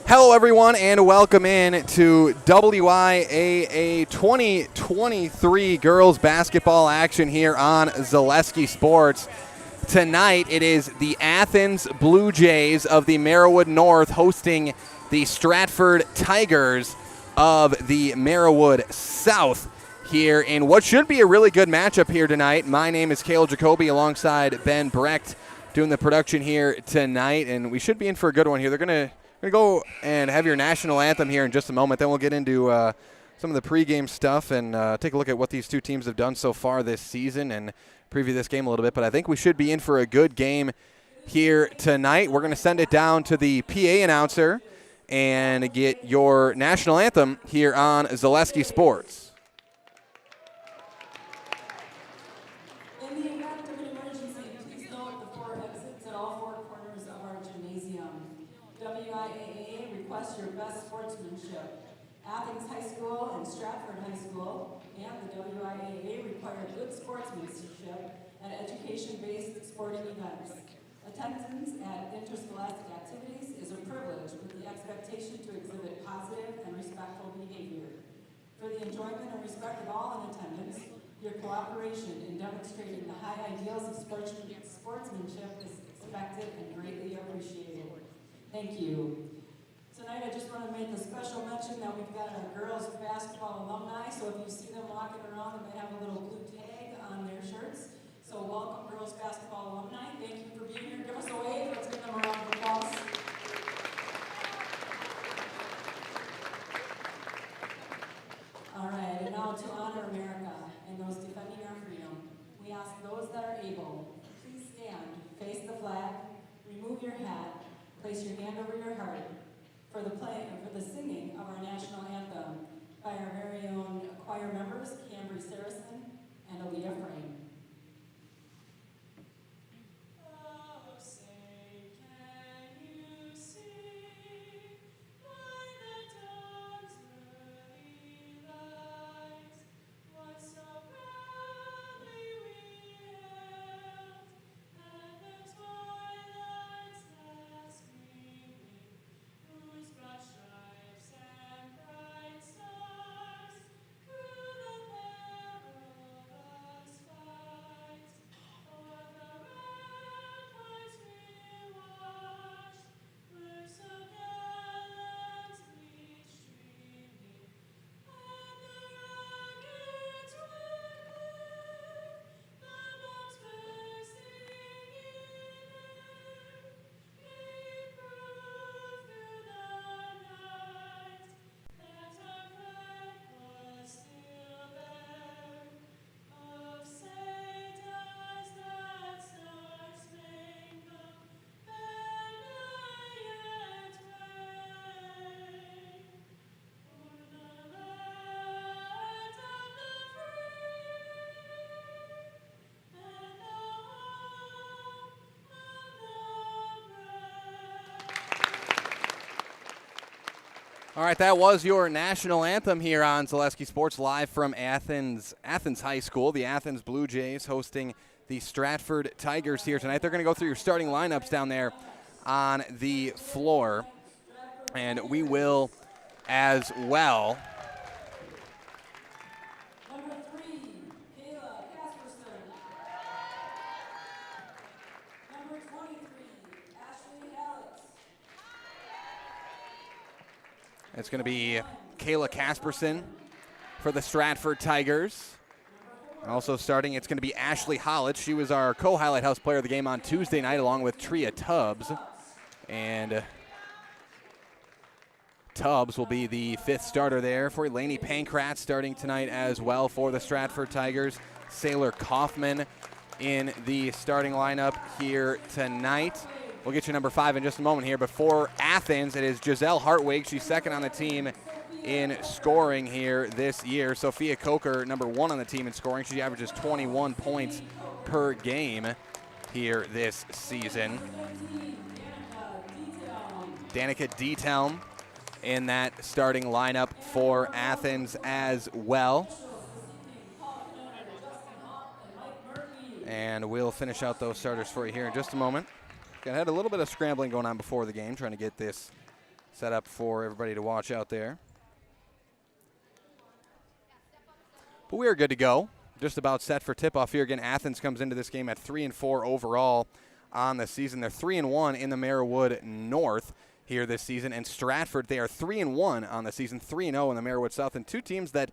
Hello, everyone, and welcome in to WIAA 2023 girls basketball action here on Zaleski Sports. Tonight, it is the Athens Blue Jays of the Merriwood North hosting the Stratford Tigers of the Merriwood South here in what should be a really good matchup here tonight. My name is Cale Jacoby alongside Ben Brecht doing the production here tonight, and we should be in for a good one here. They're going to go and have your national anthem here in just a moment. Then we'll get into some of the pregame stuff and take a look at what these two teams have done so far this season and preview this game a little bit. But I think we should be in for a good game here tonight. We're going to send it down to the PA announcer and get your national anthem here on Zaleski Sports. WIAA requests your best sportsmanship. Athens High School and Stratford High School and the WIAA require good sportsmanship at education-based sporting events. Attendance at interscholastic activities is a privilege with the expectation to exhibit positive and respectful behavior. For the enjoyment and respect of all in attendance, your cooperation in demonstrating the high ideals of sportsmanship is expected and greatly appreciated. Thank you. Tonight I just want to make a special mention that we've got our girls basketball alumni, so if you see them walking around, they may have a little blue tag on their shirts. So welcome, girls basketball alumni. Thank you for being here. Give us a wave. Let's give them a round of applause. All right, and now to honor America and those defending our freedom, we ask those that are able, please stand, face the flag, remove your hat, place your hand over your heart for the singing of our national anthem by our very own choir members, Cambry Saracen and Aaliyah Frame. All right, that was your national anthem here on Zaleski Sports, live from Athens High School. The Athens Blue Jays hosting the Stratford Tigers here tonight. They're going to go through your starting lineups down there on the floor, and we will as well. Number 3, Kayla Casperson. Number 23, Ashley Alex. It's going to be Kayla Casperson for the Stratford Tigers. Also starting, it's going to be Ashley Hollett. She was our co-highlight house player of the game on Tuesday night along with Tria Tubbs. And Tubbs will be the 5th starter there for Lainey Pankratz starting tonight as well for the Stratford Tigers. Sailor Kaufman in the starting lineup here tonight. We'll get you number 5 in just a moment here. But for Athens, it is Giselle Hartwig. She's second on the team in scoring here this year. Sophia Coker, number 1 on the team in scoring. She averages 21 points per game here this season. Danica Dietelm in that starting lineup for Athens as well. And we'll finish out those starters for you here in just a moment. Had a little bit of scrambling going on before the game, trying to get this set up for everybody to watch out there. But we are good to go. Just about set for tip-off here. Again, Athens comes into this game at 3-4 overall on the season. They're 3-1 in the Merriwood North here this season. And Stratford, they are 3-1 on the season, 3-0 in the Merriwood South. And two teams that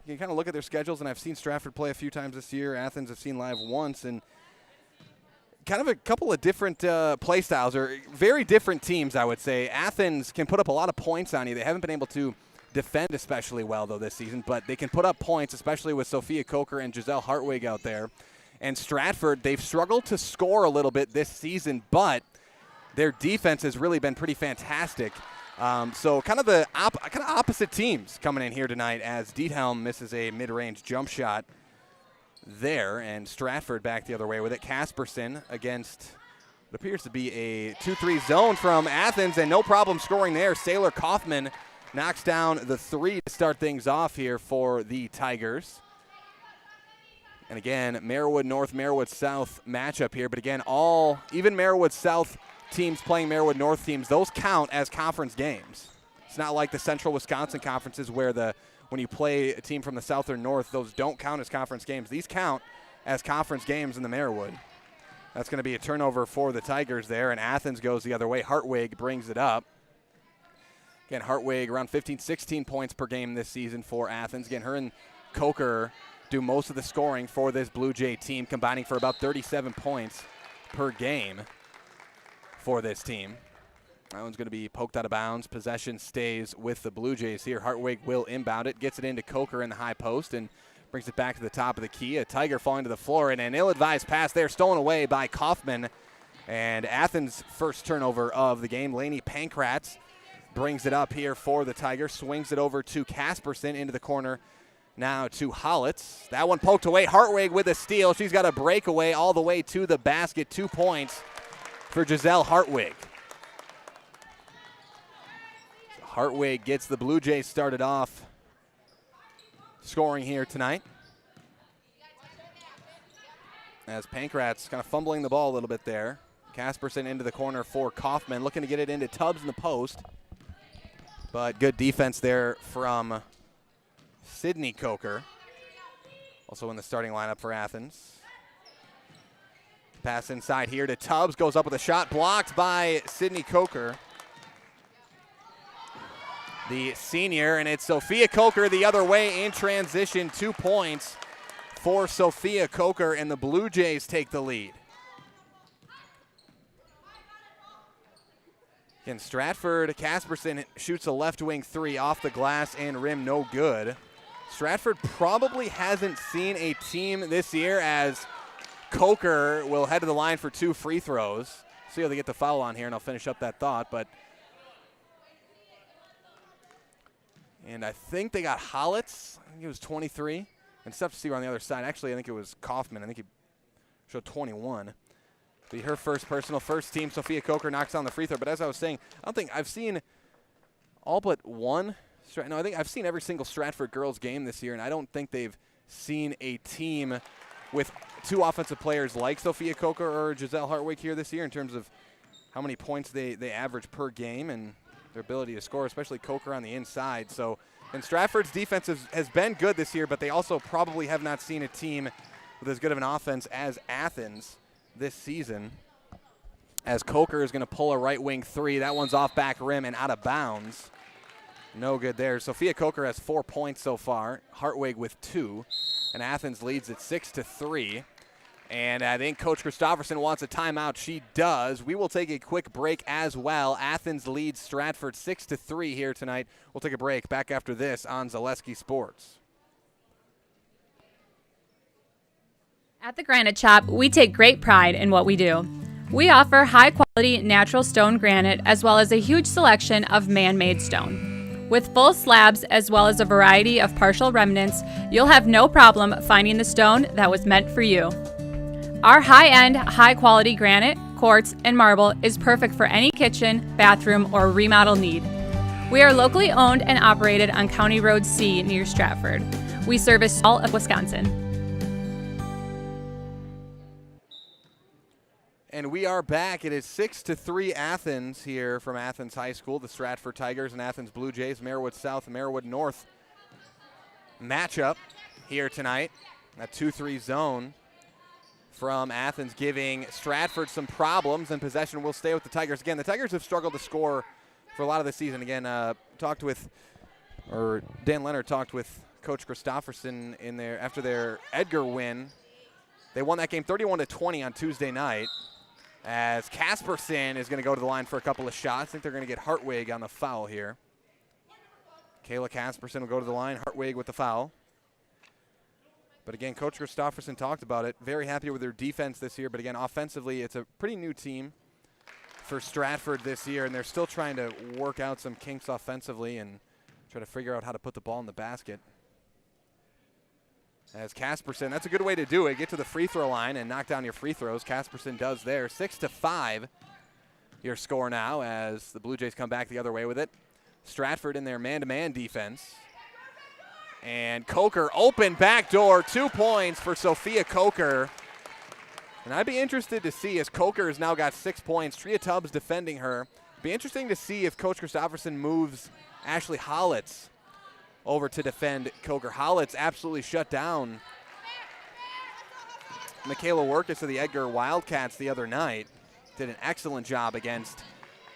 you can kind of look at their schedules, and I've seen Stratford play a few times this year. Athens I've seen live once, and kind of a couple of different play styles, or very different teams, I would say. Athens can put up a lot of points on you. They haven't been able to defend especially well, though, this season, but they can put up points, especially with Sophia Coker and Giselle Hartwig out there. And Stratford, they've struggled to score a little bit this season, but their defense has really been pretty fantastic. So kind of the opposite teams coming in here tonight, as Diethelm misses a mid-range jump shot there, and Stratford back the other way with it. Casperson against what appears to be a 2-3 zone from Athens, and no problem scoring there. Sailor Kaufman knocks down the three to start things off here for the Tigers. And again, Merriwood North, Merriwood South matchup here, but again, even Merriwood South teams playing Merriwood North teams, those count as conference games. It's not like the Central Wisconsin conferences where when you play a team from the South or North, those don't count as conference games. These count as conference games in the Merriwood. That's going to be a turnover for the Tigers there, and Athens goes the other way. Hartwig brings it up. Again, Hartwig around 15, 16 points per game this season for Athens. Again, her and Coker do most of the scoring for this Blue Jay team, combining for about 37 points per game for this team. That one's going to be poked out of bounds. Possession stays with the Blue Jays here. Hartwig will inbound it, gets it into Coker in the high post, and brings it back to the top of the key. A Tiger falling to the floor, and an ill-advised pass there, stolen away by Kaufman. And Athens' first turnover of the game. Lainey Pankratz brings it up here for the Tigers, swings it over to Casperson into the corner. Now to Hollitz. That one poked away. Hartwig with a steal. She's got a breakaway all the way to the basket. 2 points for Giselle Hartwig. Hartwig gets the Blue Jays started off scoring here tonight, as Pankratz kind of fumbling the ball a little bit there. Casperson into the corner for Kaufman, looking to get it into Tubbs in the post, but good defense there from Sydney Coker, also in the starting lineup for Athens. Pass inside here to Tubbs, goes up with a shot, blocked by Sydney Coker, the senior, and it's Sophia Coker the other way in transition. 2 points for Sophia Coker, and the Blue Jays take the lead. Again, Stratford, Casperson shoots a left wing three off the glass and rim, no good. Stratford probably hasn't seen a team this year, as Coker will head to the line for 2 free throws. See how they get the foul on here, and I'll finish up that thought, and I think they got Hollitz. I think it was 23. And stuff to see on the other side. Actually, I think it was Kaufman. I think he showed 21. Be her first personal, first team. Sophia Coker knocks down the free throw. But as I was saying, I don't think I've seen all but one. No, I think I've seen every single Stratford girls game this year, and I don't think they've seen a team with 2 offensive players like Sophia Coker or Giselle Hartwig here this year in terms of how many points they average per game and their ability to score, especially Coker on the inside. So, and Stratford's defense has been good this year, but they also probably have not seen a team with as good of an offense as Athens this season, as Coker is going to pull a right wing three. That one's off back rim and out of bounds. No good there. Sophia Coker has 4 points so far, Hartwig with 2, and Athens leads at 6-3. And I think Coach Christofferson wants a timeout. She does. We will take a quick break as well. Athens leads Stratford 6-3 here tonight. We'll take a break. Back after this on Zaleski Sports. At the Granite Shop, we take great pride in what we do. We offer high-quality natural stone granite as well as a huge selection of man-made stone. With full slabs as well as a variety of partial remnants, you'll have no problem finding the stone that was meant for you. Our high-end, high-quality granite, quartz, and marble is perfect for any kitchen, bathroom, or remodel need. We are locally owned and operated on County Road C near Stratford. We service all of Wisconsin. And we are back. It is 6-3 Athens here from Athens High School. The Stratford Tigers and Athens Blue Jays, Marewood South, Marewood North matchup here tonight. A 2-3 zone from Athens, giving Stratford some problems, and possession will stay with the Tigers. Again, the Tigers have struggled to score for a lot of the season. Again, Dan Leonard talked with Coach Christofferson after their Edgar win. They won that game 31-20 on Tuesday night, as Casperson is going to go to the line for a couple of shots. I think they're going to get Hartwig on the foul here. Kayla Casperson will go to the line, Hartwig with the foul. But again, Coach Christofferson talked about it. Very happy with their defense this year. But again, offensively, it's a pretty new team for Stratford this year, and they're still trying to work out some kinks offensively and try to figure out how to put the ball in the basket. As Casperson, that's a good way to do it. Get to the free throw line and knock down your free throws. Casperson does there. 6-5 your score now as the Blue Jays come back the other way with it. Stratford in their man-to-man defense. And Coker, open backdoor, 2 points for Sophia Coker. And I'd be interested to see, as Coker has now got 6 points, Tria Tubbs defending her. Be interesting to see if Coach Christofferson moves Ashley Hollitz over to defend Coker. Hollitz absolutely shut down Michaela Workus of the Edgar Wildcats the other night. Did an excellent job against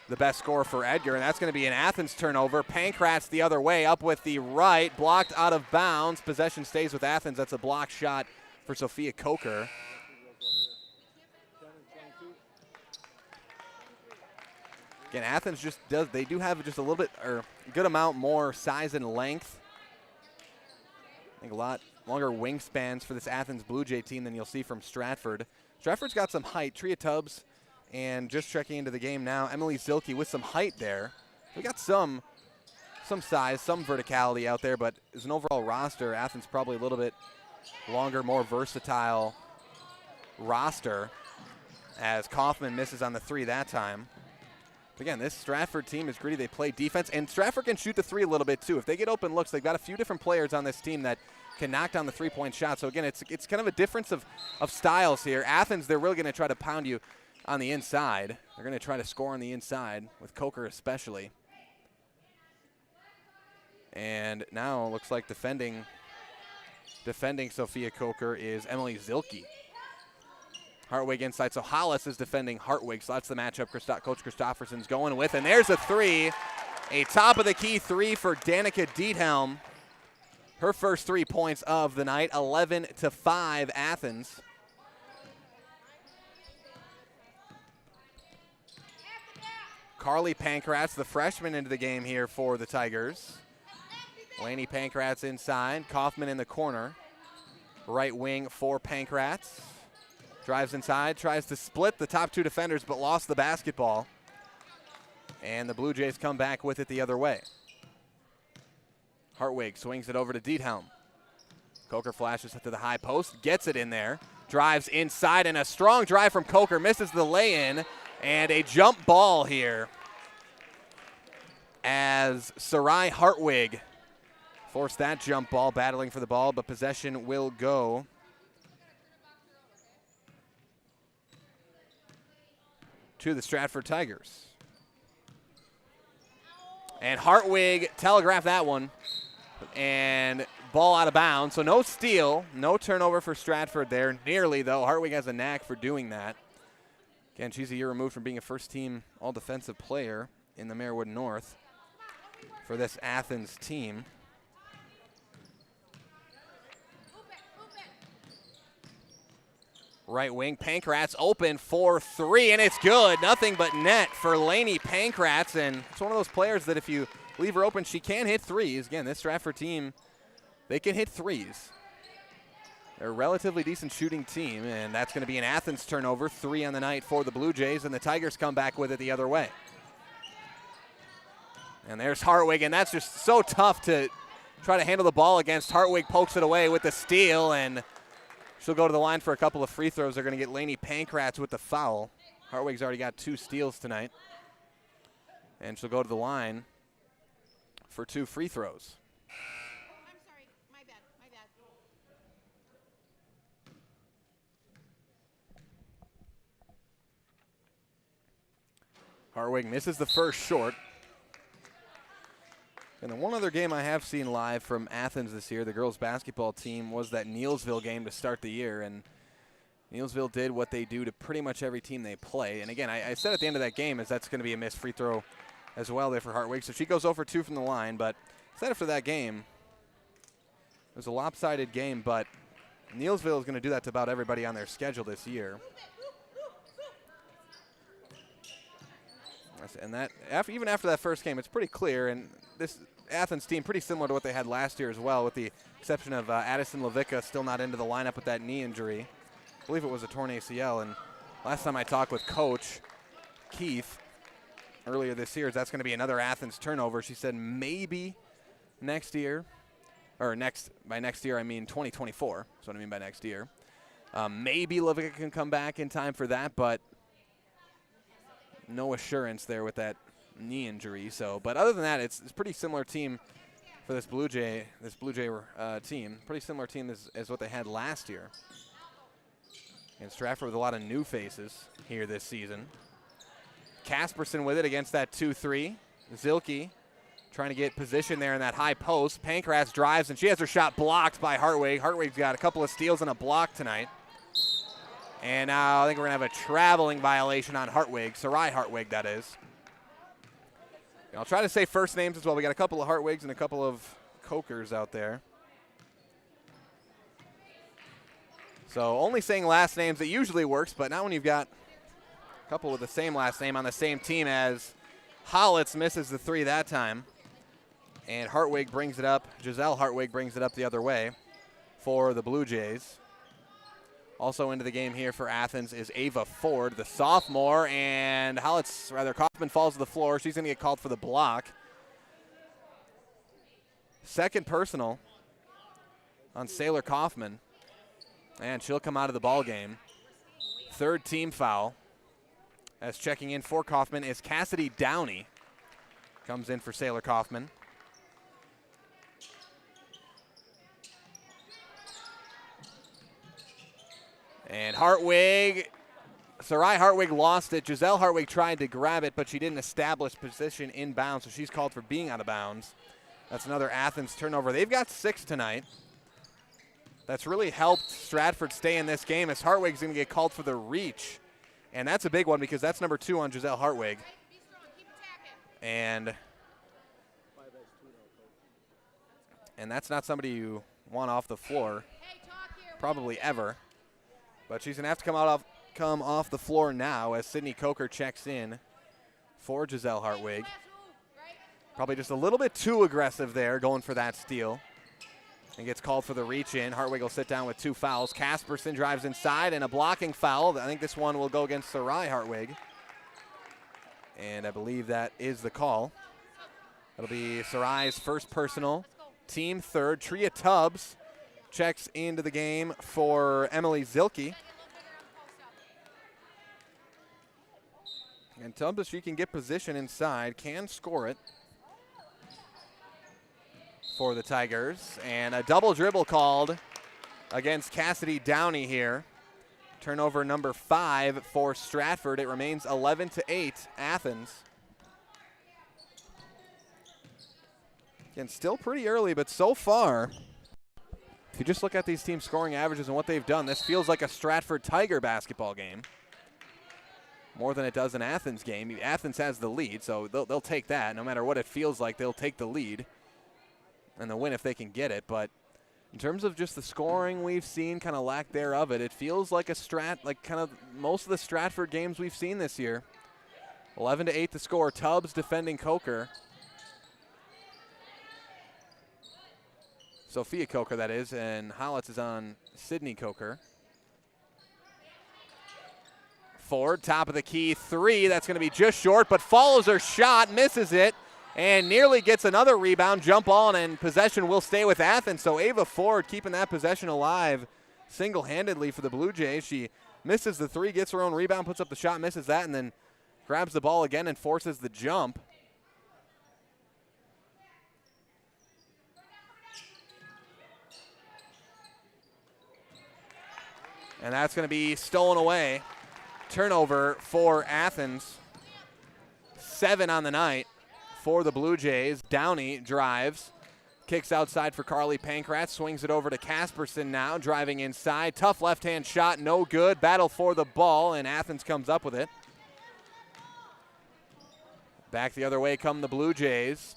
the best scorer for Edgar, and that's going to be an Athens turnover. Pankratz the other way, up with the right, blocked out of bounds. Possession stays with Athens. That's a block shot for Sophia Coker. Again, Athens they do have just a little bit, or a good amount more size and length. I think a lot longer wingspans for this Athens Blue Jay team than you'll see from Stratford. Stratford's got some height. Tria Tubbs, and just checking into the game now, Emily Zilke with some height there. We got some size, some verticality out there, but as an overall roster, Athens probably a little bit longer, more versatile roster, as Kaufman misses on the three that time. Again, this Stratford team is gritty. They play defense, and Stratford can shoot the three a little bit too. If they get open looks, they've got a few different players on this team that can knock down the three-point shot. So again, it's kind of a difference of styles here. Athens, they're really going to try to pound you on the inside. They're going to try to score on the inside, with Coker especially. And now it looks like defending Sophia Coker is Emily Zilke. Hartwig inside, so Hollis is defending Hartwig, so that's the matchup Coach Christofferson's going with. And there's a three, a top-of-the-key three for Danica Diethelm. Her first 3 points of the night, 11-5 Athens. Carly Pankratz, the freshman, into the game here for the Tigers. Lainey Pankratz inside, Kaufman in the corner. Right wing for Pankratz. Drives inside, tries to split the top two defenders, but lost the basketball. And the Blue Jays come back with it the other way. Hartwig swings it over to Diethelm. Coker flashes it to the high post, gets it in there. Drives inside, and a strong drive from Coker, misses the lay-in, and a jump ball here as Sarai Hartwig forced that jump ball, battling for the ball, but possession will go to the Stratford Tigers. And Hartwig telegraphed that one, and ball out of bounds. So no steal, no turnover for Stratford there. Nearly, though. Hartwig has a knack for doing that. Again, she's a year removed from being a first-team all-defensive player in the Marewood North for this Athens team. Right wing, Pankratz open for three, and it's good. Nothing but net for Lainey Pankratz, and it's one of those players that if you leave her open, she can hit threes. Again, this Stratford team, they can hit threes. They're a relatively decent shooting team, and that's going to be an Athens turnover, 3 on the night for the Blue Jays, and the Tigers come back with it the other way. And there's Hartwig, and that's just so tough to try to handle the ball against. Hartwig pokes it away with the steal, and she'll go to the line for a couple of free throws. They're going to get Lainey Pankratz with the foul. Hartwig's already got 2 steals tonight. And she'll go to the line for 2 free throws. I'm sorry. My bad. Hartwig misses the first short. And the one other game I have seen live from Athens this year, the girls basketball team, was that Neilsville game to start the year. And Neilsville did what they do to pretty much every team they play. And again, I said at the end of that game is that's going to be a missed free throw as well there for Hartwig. So she goes 0 for 2 from the line. But I said after that game, it was a lopsided game, but Neilsville is going to do that to about everybody on their schedule this year. And that even after that first game, it's pretty clear. And this Athens team pretty similar to what they had last year as well, with the exception of Addison Levicka still not into the lineup with that knee injury. I believe it was a torn ACL. And last time I talked with Coach Keith earlier this year, that's going to be another Athens turnover. She said maybe next year, or by next year I mean 2024. That's what I mean by next year. Maybe Levicka can come back in time for that, but no assurance there with that knee injury. So, but other than that, it's a pretty similar team for this Blue Jay team. Pretty similar team as what they had last year. And Stratford with a lot of new faces here this season. Casperson with it against that 2-3. Zilke trying to get position there in that high post. Pankratz drives, and she has her shot blocked by Hartwig. Hartwig's got a couple of steals and a block tonight. And now I think we're going to have a traveling violation on Hartwig. Sarai Hartwig, that is. And I'll try to say first names as well. We got a couple of Hartwigs and a couple of Cokers out there. So only saying last names, it usually works, but not when you've got a couple with the same last name on the same team, as Hollitz misses the 3 that time. And Hartwig brings it up. Giselle Hartwig brings it up the other way for the Blue Jays. Also into the game here for Athens is Ava Ford, the sophomore, and Kaufman falls to the floor. She's going to get called for the block. Second personal on Sailor Kaufman, and she'll come out of the ball game. Third team foul, as checking in for Kaufman is Cassidy Downey. Comes in for Sailor Kaufman. And Sarai Hartwig lost it. Giselle Hartwig tried to grab it, but she didn't establish position inbounds, so she's called for being out of bounds. That's another Athens turnover. They've got 6 tonight. That's really helped Stratford stay in this game, as Hartwig's going to get called for the reach. And that's a big one because that's number 2 on Giselle Hartwig. And that's not somebody you want off the floor, probably ever. But she's going to have to come off the floor now as Sydney Coker checks in for Giselle Hartwig. Probably just a little bit too aggressive there, going for that steal. And gets called for the reach in. Hartwig will sit down with 2 fouls. Casperson drives inside, and a blocking foul. I think this one will go against Sarai Hartwig. And I believe that is the call. It'll be Sarai's first personal, team third. Tria Tubbs checks into the game for Emily Zilke. And Tubbs, if she can get position inside, can score it for the Tigers. And a double dribble called against Cassidy Downey here. Turnover number 5 for Stratford. It remains 11-8 Athens. Again, still pretty early, but so far, if you just look at these teams' scoring averages and what they've done, this feels like a Stratford Tiger basketball game more than it does an Athens game. Athens has the lead, so they'll take that. No matter what it feels like, they'll take the lead and the win if they can get it. But in terms of just the scoring we've seen, kind of lack thereof it feels like kind of most of the Stratford games we've seen this year. 11-8 the score. Tubbs defending Coker. Sophia Coker, that is, and Hollitz is on Sydney Coker. Ford, top of the key, 3. That's going to be just short, but follows her shot, misses it, and nearly gets another rebound. Jump on, and possession will stay with Athens. So Ava Ford keeping that possession alive single-handedly for the Blue Jays. She misses the 3, gets her own rebound, puts up the shot, misses that, and then grabs the ball again and forces the jump. And that's going to be stolen away. Turnover for Athens. 7 on the night for the Blue Jays. Downey drives, kicks outside for Carly Pankratz, swings it over to Casperson now, driving inside. Tough left-hand shot, no good. Battle for the ball, and Athens comes up with it. Back the other way come the Blue Jays,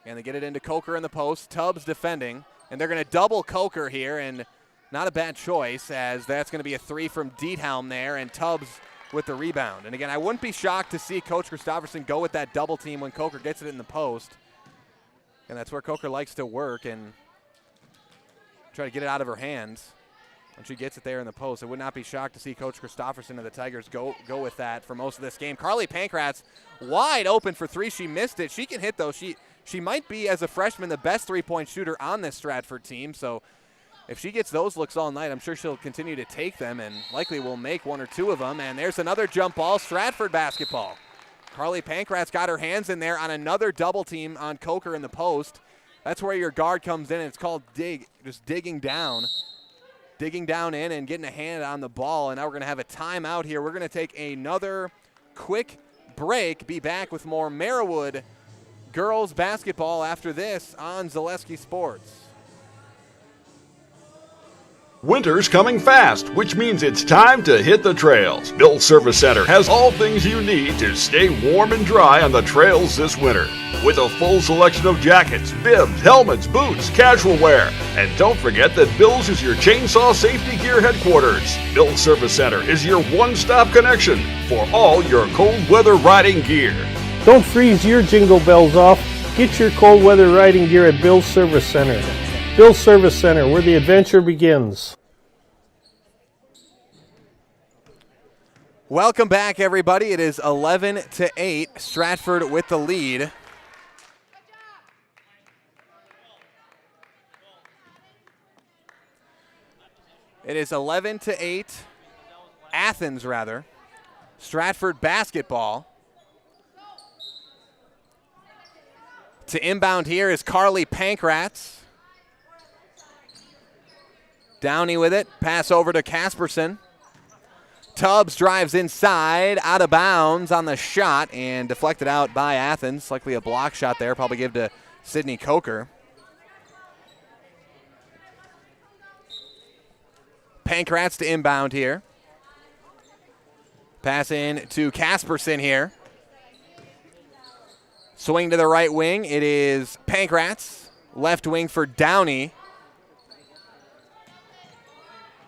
and they get it into Coker in the post. Tubbs defending, and they're going to double Coker here, and not a bad choice, as that's going to be a 3 from Diethelm there, and Tubbs with the rebound. And again, I wouldn't be shocked to see Coach Christofferson go with that double team when Coker gets it in the post. And that's where Coker likes to work and try to get it out of her hands when she gets it there in the post. I would not be shocked to see Coach Christofferson and the Tigers go with that for most of this game. Carly Pankratz wide open for 3. She missed it. She can hit, though. She might be, as a freshman, the best three-point shooter on this Stratford team. So if she gets those looks all night, I'm sure she'll continue to take them and likely will make 1 or 2 of them. And there's another jump ball, Stratford basketball. Carly Pankratz got her hands in there on another double team on Coker in the post. That's where your guard comes in, and it's called dig, just digging down in and getting a hand on the ball. And now we're going to have a timeout here. We're going to take another quick break, be back with more Merriwood girls basketball after this on Zaleski Sports. Winter's coming fast, which means it's time to hit the trails. Bill's Service Center has all things you need to stay warm and dry on the trails this winter. With a full selection of jackets, bibs, helmets, boots, casual wear. And don't forget that Bill's is your chainsaw safety gear headquarters. Bill's Service Center is your one-stop connection for all your cold weather riding gear. Don't freeze your jingle bells off. Get your cold weather riding gear at Bill's Service Center. Bill's Service Center, where the adventure begins. Welcome back, everybody. It is 11-8. Stratford with the lead. It is 11-8. Athens, rather. Stratford basketball. To inbound here is Carly Pankratz. Downey with it. Pass over to Casperson. Tubbs drives inside, out of bounds on the shot, and deflected out by Athens. Likely a block shot there. Probably give to Sydney Coker. Pankratz to inbound here. Pass in to Casperson here. Swing to the right wing. It is Pankratz. Left wing for Downey.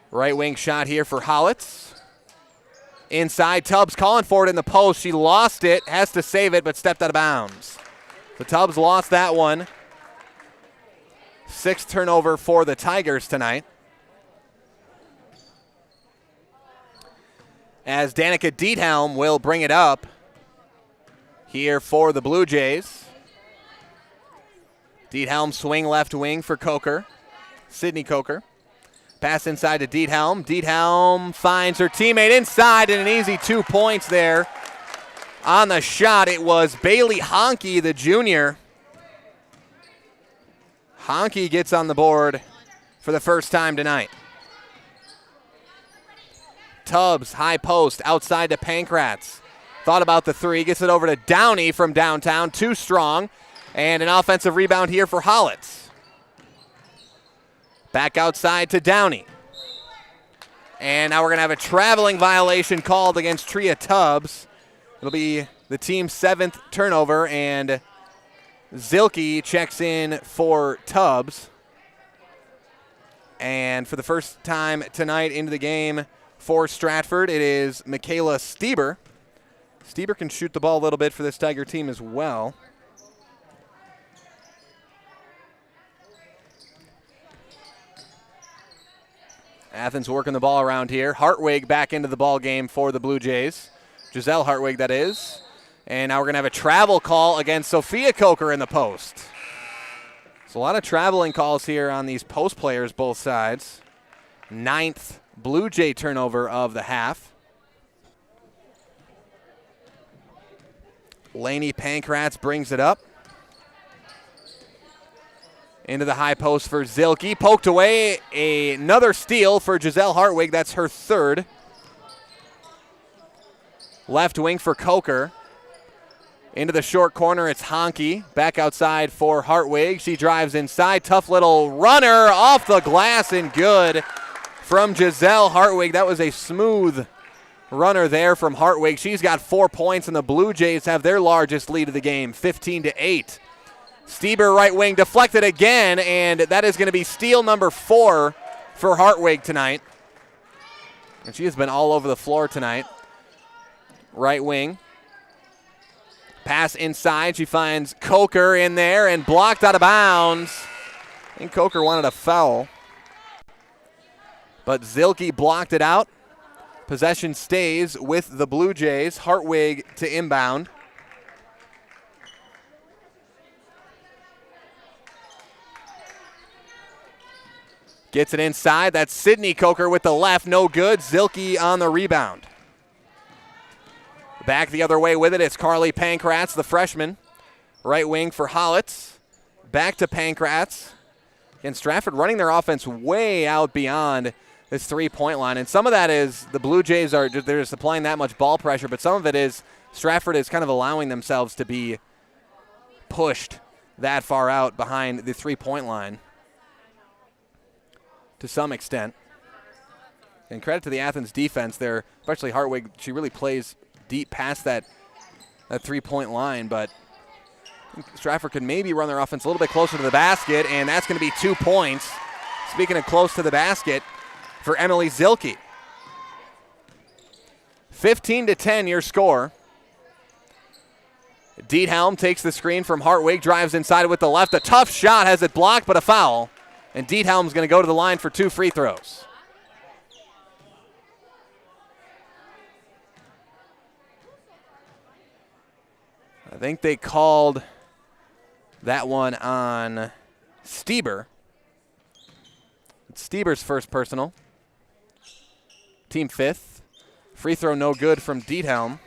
Right wing shot here for Hollitz. Inside, Tubbs calling for it in the post. She lost it, has to save it, but stepped out of bounds. So Tubbs lost that one. 6th turnover for the Tigers tonight. As Danica Diethelm will bring it up here for the Blue Jays. Diethelm swing left wing for Coker. Sydney Coker. Pass inside to Diethelm. Diethelm finds her teammate inside, and an easy 2 points there. On the shot, it was Bailey Honke, the junior. Honke gets on the board for the first time tonight. Tubbs, high post, outside to Pankratz. Thought about the 3, gets it over to Downey from downtown, too strong. And an offensive rebound here for Hollitz. Back outside to Downey. And now we're going to have a traveling violation called against Tria Tubbs. It'll be the team's 7th turnover, and Zilke checks in for Tubbs. And for the first time tonight into the game for Stratford, it is Michaela Stieber. Stieber can shoot the ball a little bit for this Tiger team as well. Athens working the ball around here. Hartwig back into the ball game for the Blue Jays. Giselle Hartwig, that is. And now we're going to have a travel call against Sophia Coker in the post. So a lot of traveling calls here on these post players, both sides. 9th Blue Jay turnover of the half. Lainey Pankratz brings it up. Into the high post for Zilke. Poked away. Another steal for Giselle Hartwig. That's her 3rd. Left wing for Coker. Into the short corner, it's Honky. Back outside for Hartwig. She drives inside. Tough little runner off the glass and good from Giselle Hartwig. That was a smooth runner there from Hartwig. She's got 4 points, and the Blue Jays have their largest lead of the game, 15-8. Stieber right wing deflected again, and that is going to be steal number 4 for Hartwig tonight. And she has been all over the floor tonight. Right wing. Pass inside. She finds Coker in there and blocked out of bounds. I think Coker wanted a foul, but Zilke blocked it out. Possession stays with the Blue Jays. Hartwig to inbound. Gets it inside. That's Sydney Coker with the left. No good. Zilke on the rebound. Back the other way with it. It's Carly Pankratz, the freshman. Right wing for Hollitz. Back to Pankratz. And Stratford running their offense way out beyond this three-point line. And some of that is the Blue Jays they're just applying that much ball pressure, but some of it is Stratford is kind of allowing themselves to be pushed that far out behind the three-point line to some extent. And credit to the Athens defense there, especially Hartwig. She really plays deep past that three-point line, but Stratford could maybe run their offense a little bit closer to the basket, and that's going to be 2 points. Speaking of close to the basket, for Emily Zilke. 15-10 your score. Diethelm takes the screen from Hartwig, drives inside with the left. A tough shot, has it blocked, but a foul. And Diethelm's going to go to the line for 2 free throws. I think they called that one on Stieber. It's Stieber's first personal. Team 5th. Free throw no good from Diethelm.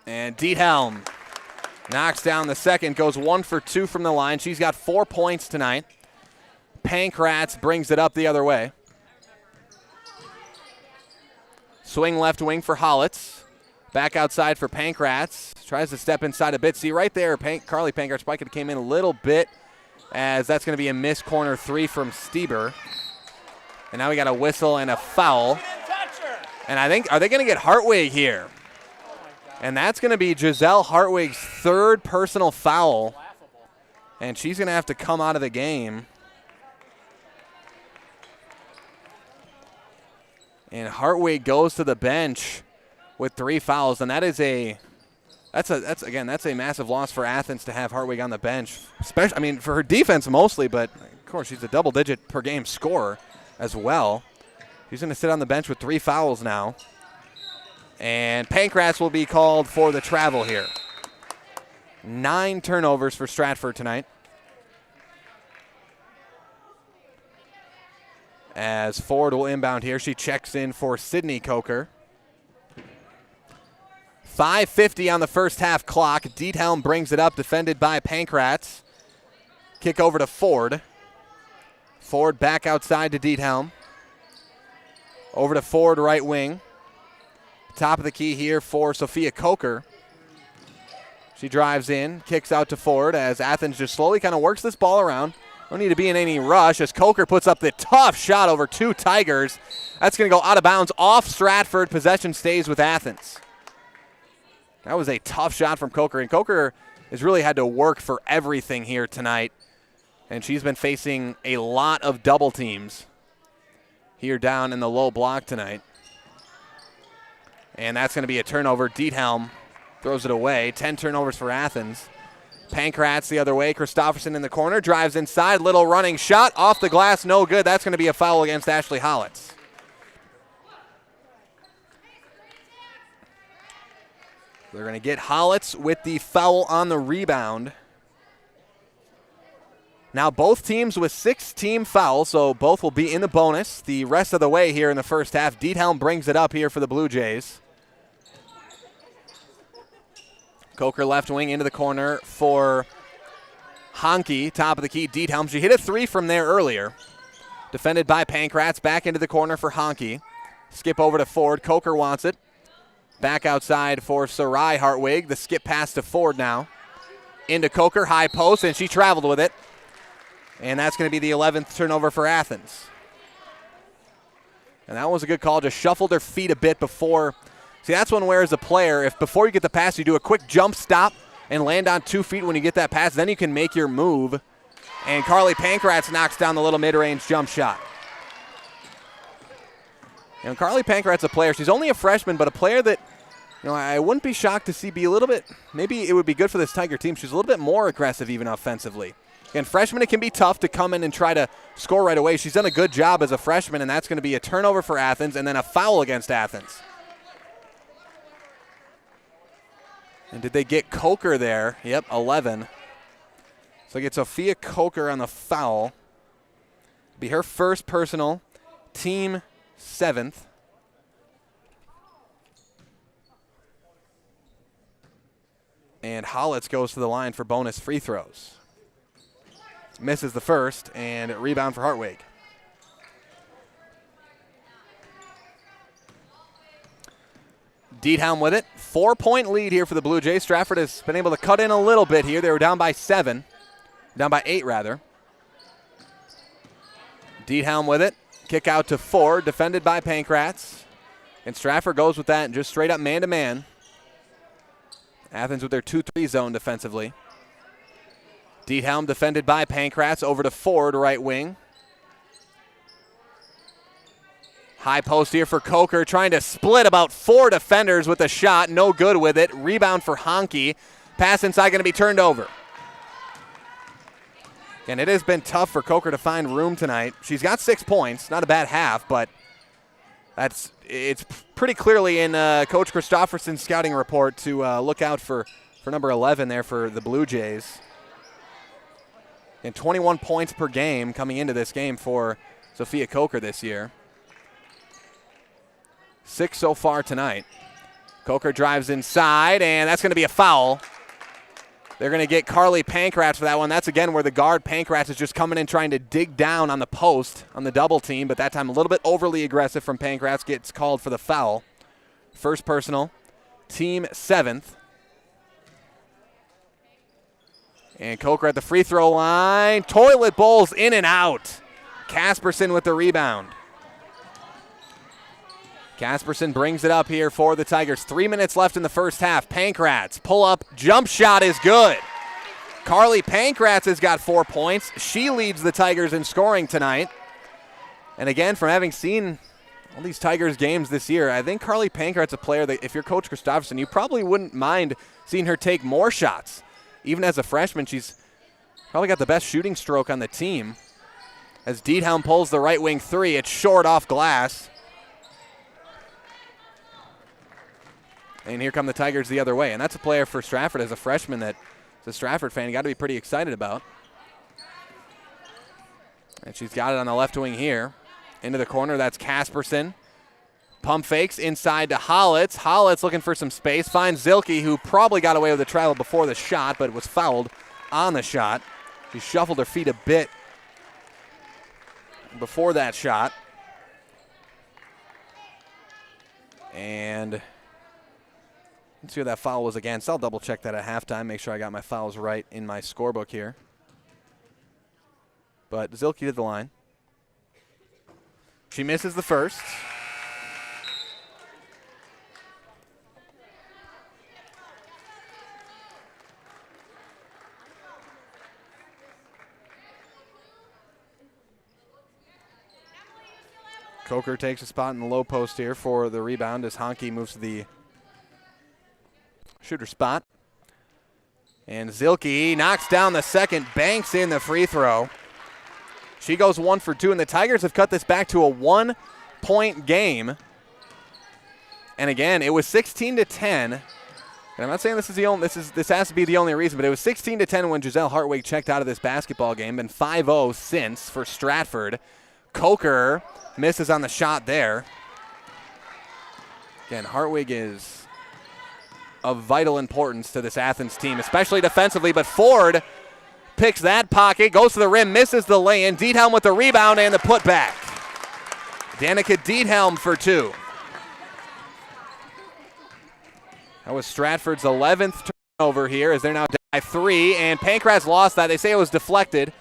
And Diethelm knocks down the second, goes 1 for 2 from the line. She's got 4 points tonight. Pankratz brings it up the other way. Swing left wing for Hollitz. Back outside for Pankratz. Tries to step inside a bit. See right there, Carly Pankratz probably could have came in a little bit, as that's going to be a missed corner 3 from Stieber. And now we got a whistle and a foul. And I think, are they going to get Hartwig here? And that's going to be Giselle Hartwig's 3rd personal foul. And she's going to have to come out of the game. And Hartwig goes to the bench with 3 fouls, and that's a massive loss for Athens to have Hartwig on the bench. Especially, for her defense mostly, but of course she's a double-digit per game scorer as well. She's going to sit on the bench with 3 fouls now. And Pankratz will be called for the travel here. 9 turnovers for Stratford tonight. As Ford will inbound here. She checks in for Sydney Coker. 5:50 on the first half clock. Diethelm brings it up, defended by Pankratz. Kick over to Ford. Ford back outside to Diethelm. Over to Ford, right wing. Top of the key here for Sophia Coker. She drives in, kicks out to Ford as Athens just slowly kind of works this ball around. Don't need to be in any rush as Coker puts up the tough shot over 2 Tigers. That's going to go out of bounds off Stratford. Possession stays with Athens. That was a tough shot from Coker, and Coker has really had to work for everything here tonight. And she's been facing a lot of double teams here down in the low block tonight. And that's going to be a turnover. Diethelm throws it away. 10 turnovers for Athens. Pankratz the other way. Christofferson in the corner. Drives inside. Little running shot. Off the glass. No good. That's going to be a foul against Ashley Hollitz. They're going to get Hollitz with the foul on the rebound. Now both teams with 6 team fouls, so both will be in the bonus the rest of the way here in the first half. Diethelm brings it up here for the Blue Jays. Coker left wing into the corner for Honky, top of the key. Diethelm, she hit a 3 from there earlier. Defended by Pankratz. Back into the corner for Honke. Skip over to Ford. Coker wants it. Back outside for Sarai Hartwig. The skip pass to Ford now. Into Coker. High post, and she traveled with it. And that's going to be the 11th turnover for Athens. And that was a good call. Just shuffled her feet a bit before. See, that's one where as a player, if before you get the pass, you do a quick jump stop and land on 2 feet when you get that pass, then you can make your move. And Carly Pankratz knocks down the little mid-range jump shot. And Carly Pankratz a player. She's only a freshman, but a player that, I wouldn't be shocked to see be a little bit, maybe it would be good for this Tiger team. She's a little bit more aggressive even offensively. Again, freshmen, it can be tough to come in and try to score right away. She's done a good job as a freshman, and that's going to be a turnover for Athens and then a foul against Athens. And did they get Coker there? Yep, 11. So they get Sophia Coker on the foul. Be her first personal, team 7th. And Hollitz goes to the line for bonus free throws. Misses the first, and rebound for Hartwig. Diethelm with it. 4-point lead here for the Blue Jays. Stratford has been able to cut in a little bit here. They were down by 7. Down by 8, rather. Diethelm with it. Kick out to Ford, defended by Pankratz. And Stratford goes with that and just straight up man-to-man. Athens with their 2-3 zone defensively. Diethelm defended by Pankratz. Over to Ford, right wing. High post here for Coker, trying to split about 4 defenders with a shot. No good with it. Rebound for Honke. Pass inside going to be turned over. And it has been tough for Coker to find room tonight. She's got 6 points. Not a bad half, but it's pretty clearly in Coach Christofferson's scouting report to look out for number 11 there for the Blue Jays. And 21 points per game coming into this game for Sophia Coker this year. 6 so far tonight. Coker drives inside, and that's going to be a foul. They're going to get Carly Pankratz for that one. That's, again, where the guard Pankratz is just coming in trying to dig down on the post on the double team, but that time a little bit overly aggressive from Pankratz, gets called for the foul. First personal, team 7th. And Coker at the free throw line. Toilet bowls in and out. Casperson with the rebound. Casperson brings it up here for the Tigers. 3 minutes left in the first half. Pankratz, pull up, jump shot is good. Carly Pankratz has got 4 points. She leads the Tigers in scoring tonight. And again, from having seen all these Tigers games this year, I think Carly Pankratz a player that if you're Coach Christofferson, you probably wouldn't mind seeing her take more shots. Even as a freshman, she's probably got the best shooting stroke on the team. As Diethelm pulls the right wing 3, it's short off glass. And here come the Tigers the other way. And that's a player for Stratford as a freshman that, as a Stratford fan, you got to be pretty excited about. And she's got it on the left wing here. Into the corner, that's Casperson. Pump fakes inside to Hollitz. Hollitz looking for some space. Finds Zilke, who probably got away with the travel before the shot, but was fouled on the shot. She shuffled her feet a bit before that shot. And let's see what that foul was against. I'll double check that at halftime, make sure I got my fouls right in my scorebook here. But Zilke did the line. She misses the first. Coker takes a spot in the low post here for the rebound as Honke moves to the shooter spot. And Zilke knocks down the second, banks in the free throw. She goes 1 for 2, and the Tigers have cut this back to a 1-point game. And again, it was 16-10. And I'm not saying this is the only, this has to be the only reason, but it was 16-10 when Giselle Hartwig checked out of this basketball game. Been 5-0 since for Stratford. Coker misses on the shot there. Again, Hartwig is of vital importance to this Athens team, especially defensively, but Ford picks that pocket, goes to the rim, misses the lay-in. Diethelm with the rebound and the putback. Danica Diethelm for 2. That was Stratford's 11th turnover here as they're now down by 3, and Pancras lost that. They say it was deflected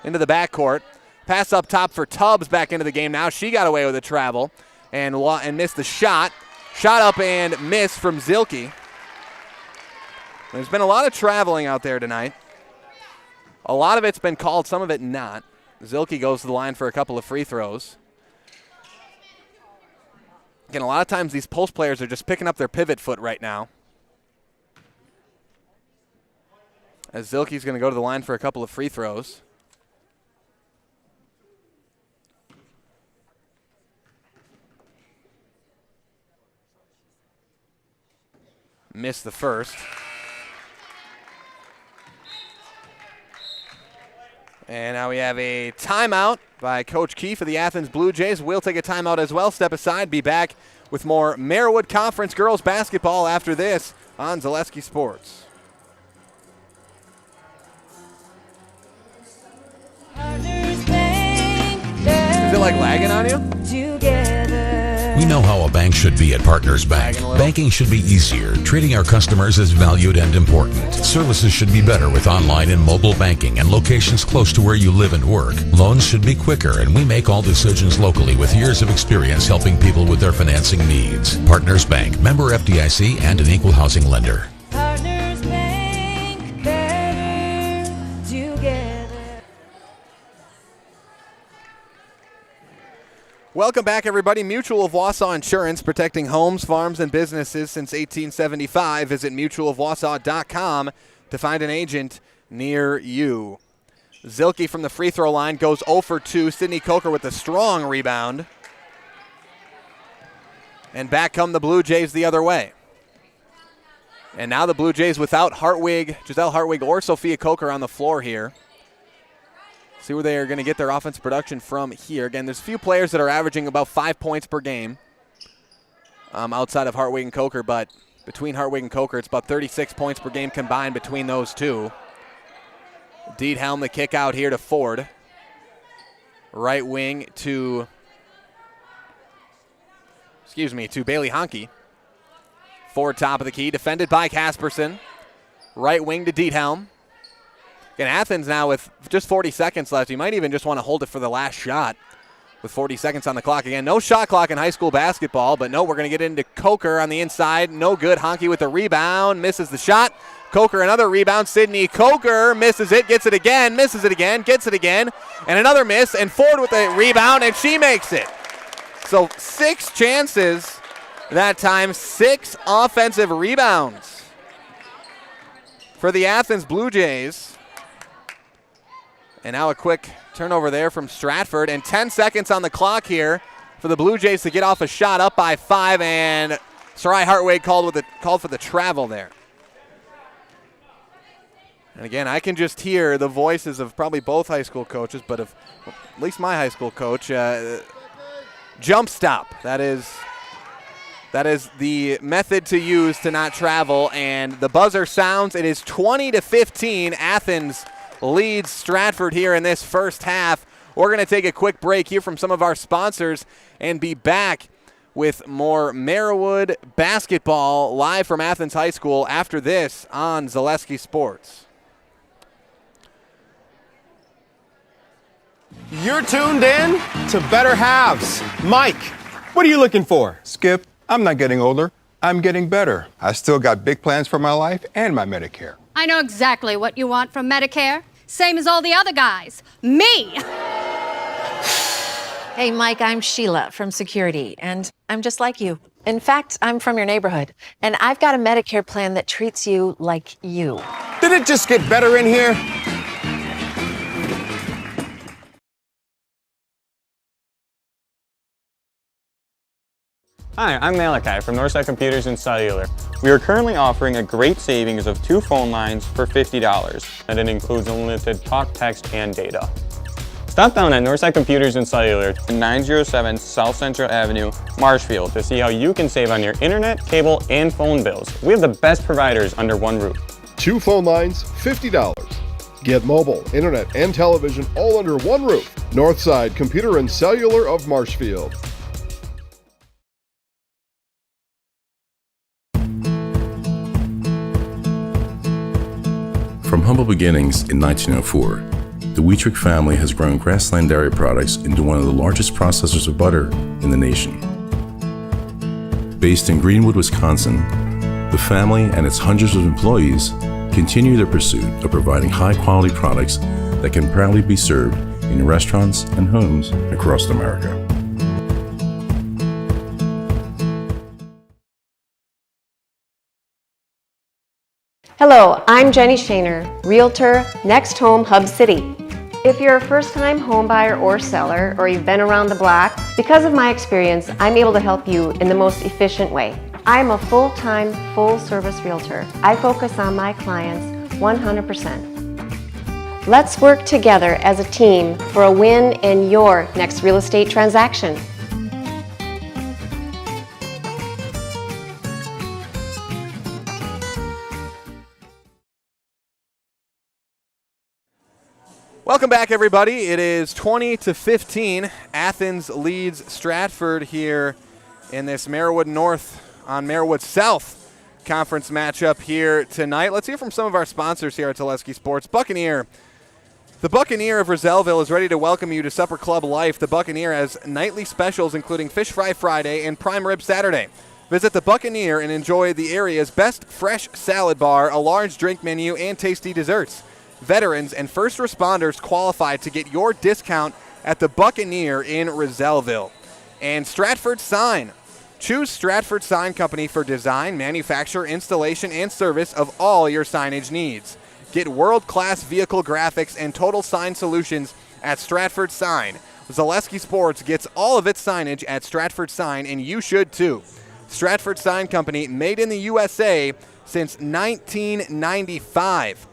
into the backcourt. Pass up top for Tubbs back into the game now. She got away with a travel and missed the shot. Shot up and missed from Zilke. There's been a lot of traveling out there tonight. A lot of it's been called, some of it not. Zilke goes to the line for a couple of free throws. Again, a lot of times these post players are just picking up their pivot foot right now. As Zilke's going to go to the line for a couple of free throws. Missed the first. And now we have a timeout by Coach Keefe of the Athens Blue Jays. We'll take a timeout as well. Step aside, be back with more Merriwood Conference girls basketball after this on Zaleski Sports. Is it like lagging on you? We know how a bank should be at Partners Bank. Banking should be easier. Treating our customers as valued and important. Services should be better with online and mobile banking and locations close to where you live and work. Loans should be quicker, and we make all decisions locally with years of experience helping people with their financing needs. Partners Bank, member FDIC, and an equal housing lender. Partners Bank, better together. Welcome back, everybody. Mutual of Wausau Insurance, protecting homes, farms, and businesses since 1875. Visit mutualofwausau.com to find an agent near you. Zilke from the free throw line goes 0 for 2. Sydney Coker with a strong rebound. And back come the Blue Jays the other way. And now the Blue Jays without Giselle Hartwig or Sophia Coker on the floor here. See where they are going to get their offensive production from here. Again, there's a few players that are averaging about 5 points per game outside of Hartwig and Coker, but between Hartwig and Coker, it's about 36 points per game combined between those two. Diethelm, the kick out here to Ford. Right wing to Bailey Honke. Ford top of the key, defended by Casperson. Right wing to Diethelm. And Athens now with just 40 seconds left. You might even just want to hold it for the last shot with 40 seconds on the clock. Again, no shot clock in high school basketball, but no, we're going to get into Coker on the inside. No good. Honke with the rebound, misses the shot. Coker another rebound. Sydney Coker misses it, gets it again, misses it again, gets it again, and another miss. And Ford with the rebound, and she makes it. So 6 chances that time, 6 offensive rebounds for the Athens Blue Jays. And now a quick turnover there from Stratford. And 10 seconds on the clock here for the Blue Jays to get off a shot up by 5. And Sarai Hartwig called for the travel there. And again, I can just hear the voices of probably both high school coaches, but of at least my high school coach. Jump stop. That is the method to use to not travel. And the buzzer sounds. It is 20-15. Athens leads Stratford here in this first half. We're going to take a quick break here from some of our sponsors and be back with more Merriwood basketball live from Athens High School after this on Zaleski Sports. You're tuned in to Better Halves. Mike, what are you looking for? Skip, I'm not getting older. I'm getting better. I still got big plans for my life and my Medicare. I know exactly what you want from Medicare. Same as all the other guys. Me! Hey, Mike, I'm Sheila from Security, and I'm just like you. In fact, I'm from your neighborhood, and I've got a Medicare plan that treats you like you. Did it just get better in here? Hi, I'm Malachi from Northside Computers and Cellular. We are currently offering a great savings of 2 phone lines for $50, and it includes unlimited talk, text, and data. Stop down at Northside Computers and Cellular, 907 South Central Avenue, Marshfield, to see how you can save on your internet, cable, and phone bills. We have the best providers under one roof. 2 phone lines, $50. Get mobile, internet, and television all under one roof. Northside Computer and Cellular of Marshfield. From humble beginnings in 1904, the Wheatrick family has grown Grassland Dairy Products into one of the largest processors of butter in the nation. Based in Greenwood, Wisconsin, the family and its hundreds of employees continue their pursuit of providing high-quality products that can proudly be served in restaurants and homes across America. Hello, I'm Jenny Shaner, Realtor, Next Home Hub City. If you're a first-time home buyer or seller, or you've been around the block, because of my experience, I'm able to help you in the most efficient way. I'm a full-time, full-service realtor. I focus on my clients 100%. Let's work together as a team for a win in your next real estate transaction. Welcome back, everybody. It is 20-15. Athens leads Stratford here in this Merriwood North on Merriwood South conference matchup here tonight. Let's hear from some of our sponsors here at Zaleski Sports. Buccaneer. The Buccaneer of Rosellville is ready to welcome you to Supper Club Life. The Buccaneer has nightly specials including Fish Fry Friday and Prime Rib Saturday. Visit the Buccaneer and enjoy the area's best fresh salad bar, a large drink menu, and tasty desserts. Veterans and first responders qualify to get your discount at the Buccaneer in Rosellville. And Stratford Sign. Choose Stratford Sign Company for design, manufacture, installation, and service of all your signage needs. Get world-class vehicle graphics and total sign solutions at Stratford Sign. Zaleski Sports gets all of its signage at Stratford Sign, and you should too. Stratford Sign Company, made in the USA since 1995.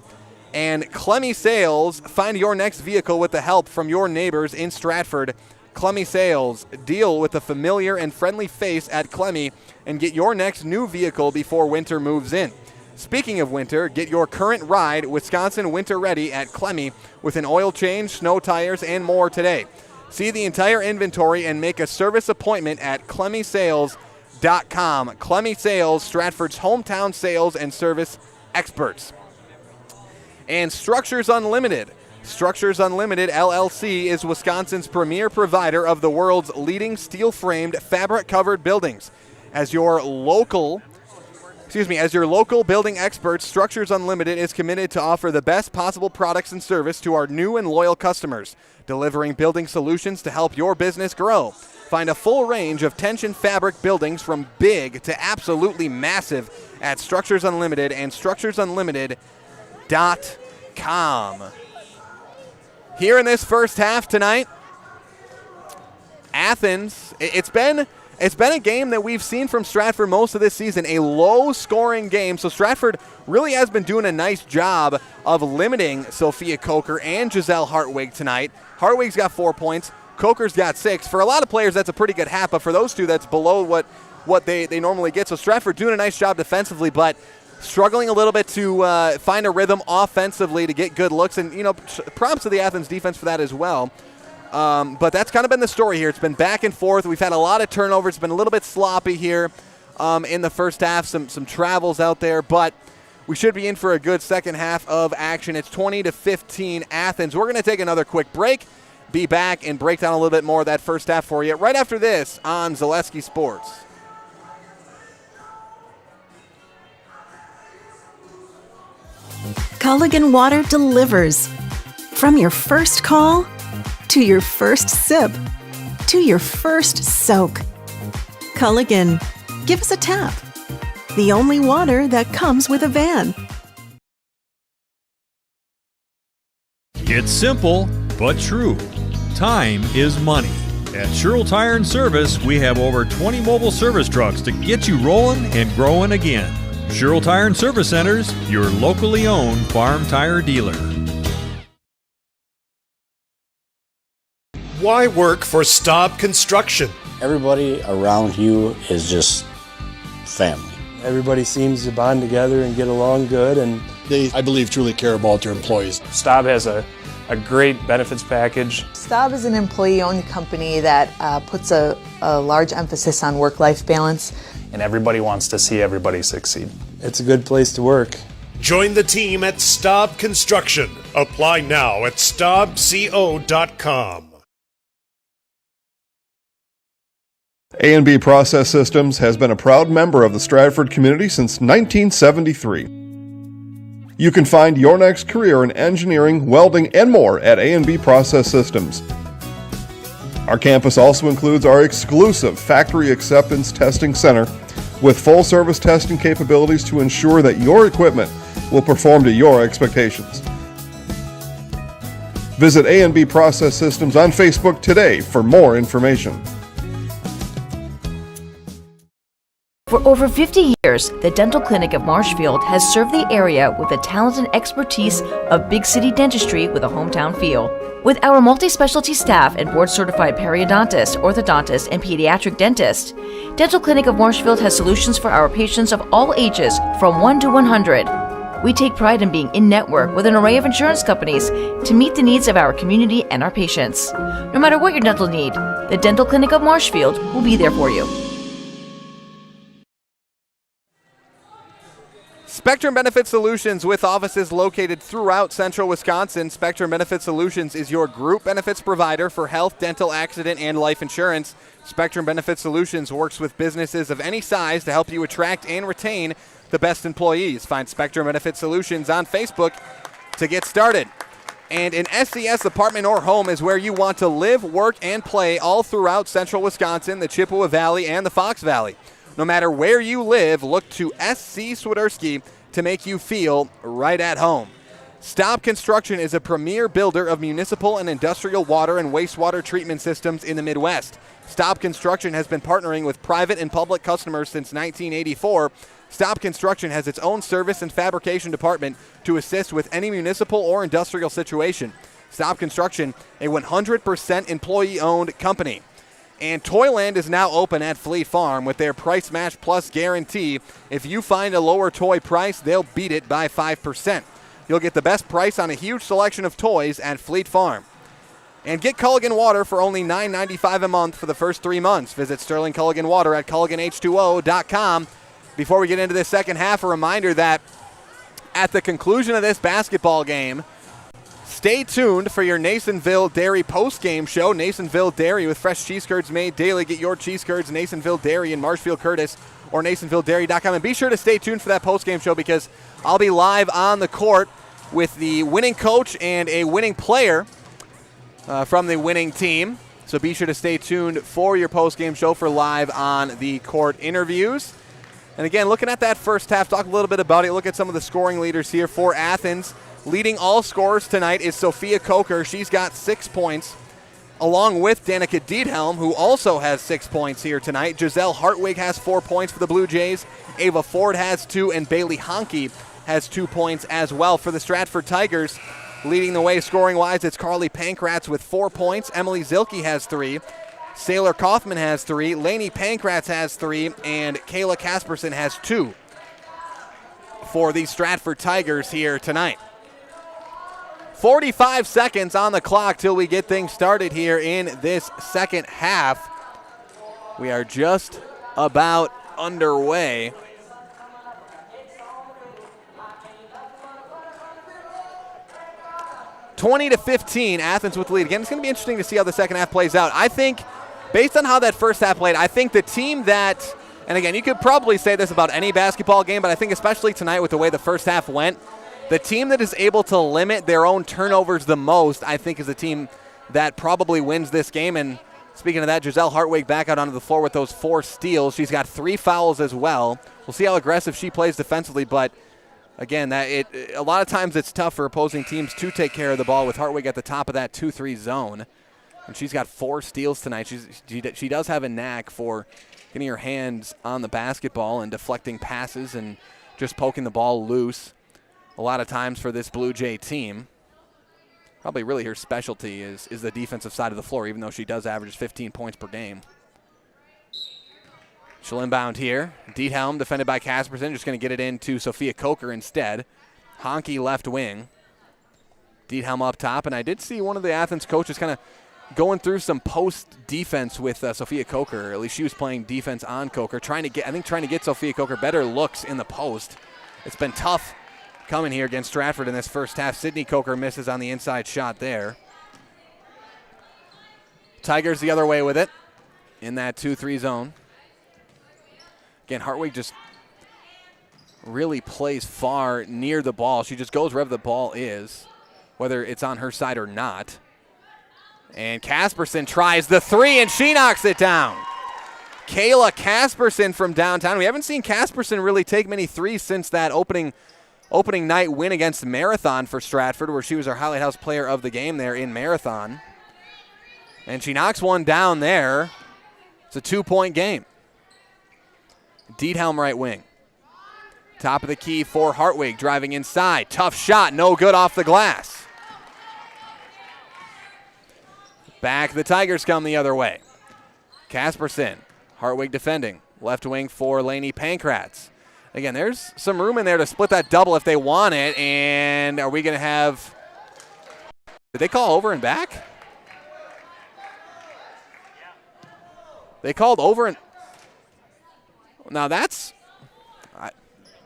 And Clemmy Sales, find your next vehicle with the help from your neighbors in Stratford. Clemmy Sales, deal with a familiar and friendly face at Clemmy and get your next new vehicle before winter moves in. Speaking of winter, get your current ride Wisconsin winter ready at Clemmy with an oil change, snow tires, and more today. See the entire inventory and make a service appointment at ClemmySales.com. Clemmy Sales, Stratford's hometown sales and service experts. And Structures Unlimited. Structures Unlimited LLC is Wisconsin's premier provider of the world's leading steel-framed, fabric-covered buildings. As your local building expert, Structures Unlimited is committed to offer the best possible products and service to our new and loyal customers, delivering building solutions to help your business grow. Find a full range of tension fabric buildings from big to absolutely massive at Structures Unlimited and StructuresUnlimited.com. Here in this first half tonight, Athens, it's been a game that we've seen from Stratford most of this season, a low-scoring game. So Stratford really has been doing a nice job of limiting Sophia Coker and Giselle Hartwig tonight. Hartwig's got 4 points. Coker's got 6. For a lot of players, that's a pretty good half, but for those two, that's below what they normally get. So Stratford doing a nice job defensively, but struggling a little bit to find a rhythm offensively to get good looks. And, props to the Athens defense for that as well. But that's kind of been the story here. It's been back and forth. We've had a lot of turnovers. It's been a little bit sloppy here in the first half. Some travels out there, but we should be in for a good second half of action. It's 20-15 Athens. We're going to take another quick break, be back, and break down a little bit more of that first half for you right after this on Zaleski Sports. Culligan Water delivers. From your first call, to your first sip, to your first soak. Culligan, give us a tap. The only water that comes with a van. It's simple, but true. Time is money. At Sherrill Tire and Service, we have over 20 mobile service trucks to get you rolling and growing again. Sherrill Tire and Service Centers, your locally owned farm tire dealer. Why work for Staub Construction? Everybody around you is just family. Everybody seems to bond together and get along good, and They, I believe, truly care about their employees. Staub has a great benefits package. Staub is an employee-owned company that puts a large emphasis on work-life balance. And everybody wants to see everybody succeed. It's a good place to work. Join the team at Staub Construction. Apply now at staubco.com. A&B Process Systems has been a proud member of the Stratford community since 1973. You can find your next career in engineering, welding, and more at A&B Process Systems. Our campus also includes our exclusive Factory Acceptance Testing Center with full-service testing capabilities to ensure that your equipment will perform to your expectations. Visit A&B Process Systems on Facebook today for more information. For over 50 years, the Dental Clinic of Marshfield has served the area with the talent and expertise of big city dentistry with a hometown feel. With our multi-specialty staff and board-certified periodontist, orthodontist, and pediatric dentist, Dental Clinic of Marshfield has solutions for our patients of all ages from 1 to 100. We take pride in being in-network with an array of insurance companies to meet the needs of our community and our patients. No matter what your dental need, the Dental Clinic of Marshfield will be there for you. Spectrum Benefit Solutions, with offices located throughout central Wisconsin. Spectrum Benefit Solutions is your group benefits provider for health, dental, accident, and life insurance. Spectrum Benefit Solutions works with businesses of any size to help you attract and retain the best employees. Find Spectrum Benefit Solutions on Facebook to get started. And an SCS apartment or home is where you want to live, work, and play all throughout central Wisconsin, the Chippewa Valley, and the Fox Valley. No matter where you live, look to SC Swiderski to make you feel right at home. Staub Construction is a premier builder of municipal and industrial water and wastewater treatment systems in the Midwest. Staub Construction has been partnering with private and public customers since 1984. Staub Construction has its own service and fabrication department to assist with any municipal or industrial situation. Staub Construction, a 100% employee-owned company. And Toyland is now open at Fleet Farm with their Price Match Plus guarantee. If you find a lower toy price, they'll beat it by 5%. You'll get the best price on a huge selection of toys at Fleet Farm. And get Culligan Water for only $9.95 a month for the first 3 months. Visit Sterling Culligan Water at CulliganH2O.com. Before we get into this second half, a reminder that at the conclusion of this basketball game, stay tuned for your Nasonville Dairy post-game show. Nasonville Dairy with fresh cheese curds made daily. Get your cheese curds, Nasonville Dairy in Marshfield Curtis or NasonvilleDairy.com. And be sure to stay tuned for that post-game show because I'll be live on the court with the winning coach and a winning player from the winning team. So be sure to stay tuned for your post-game show for live on the court interviews. And again, looking at that first half, talk a little bit about it. Look at some of the scoring leaders here for Athens. Leading all scorers tonight is Sophia Coker. She's got 6 points, along with Danica Diethelm, who also has 6 points here tonight. Giselle Hartwig has 4 points for the Blue Jays. Ava Ford has 2, and Bailey Honke has 2 points as well for the Stratford Tigers. Leading the way scoring-wise, it's Carly Pankratz with 4 points. Emily Zilke has 3. Sailor Kaufman has 3. Lainey Pankratz has 3. And Kayla Casperson has 2 for the Stratford Tigers here tonight. 45 seconds on the clock till we get things started here in this second half. We are just about underway. (20-15), Athens with the lead. Again, it's going to be interesting to see how the second half plays out. I think, based on how that first half played, I think the team that, and again, you could probably say this about any basketball game, but I think especially tonight with the way the first half went, the team that is able to limit their own turnovers the most, I think, is the team that probably wins this game. And speaking of that, Giselle Hartwig back out onto the floor with those 4 steals. She's got 3 fouls as well. We'll see how aggressive she plays defensively, but again, a lot of times it's tough for opposing teams to take care of the ball with Hartwig at the top of that 2-3 zone. And she's got 4 steals tonight. She does have a knack for getting her hands on the basketball and deflecting passes and just poking the ball loose a lot of times for this Blue Jay team. Probably really her specialty is the defensive side of the floor, even though she does average 15 points per game. She'll inbound here. Diethelm defended by Casperson, just going to get it into Sophia Coker instead. honky left wing. Diethelm up top, and I did see one of the Athens coaches kind of going through some post defense with Sophia Coker. At least she was playing defense on Coker, trying to get Sophia Coker better looks in the post. It's been tough coming here against Stratford in this first half. Sydney Coker misses on the inside shot there. Tigers the other way with it in that 2-3 zone. Again, Hartwig just really plays far near the ball. She just goes wherever the ball is, whether it's on her side or not. And Casperson tries the three, and she knocks it down. Kayla Casperson from downtown. We haven't seen Casperson really take many threes since that opening night win against Marathon for Stratford, where she was our Highlight House player of the game there in Marathon. And she knocks one down there. It's a 2-point game. Diethelm right wing. Top of the key for Hartwig, driving inside. Tough shot, no good off the glass. Back the Tigers come the other way. Casperson, Hartwig defending. Left wing for Lainey Pankratz. Again, there's some room in there to split that double if they want it. And are we going to have... Did they call over and back? They called over and... Now that's...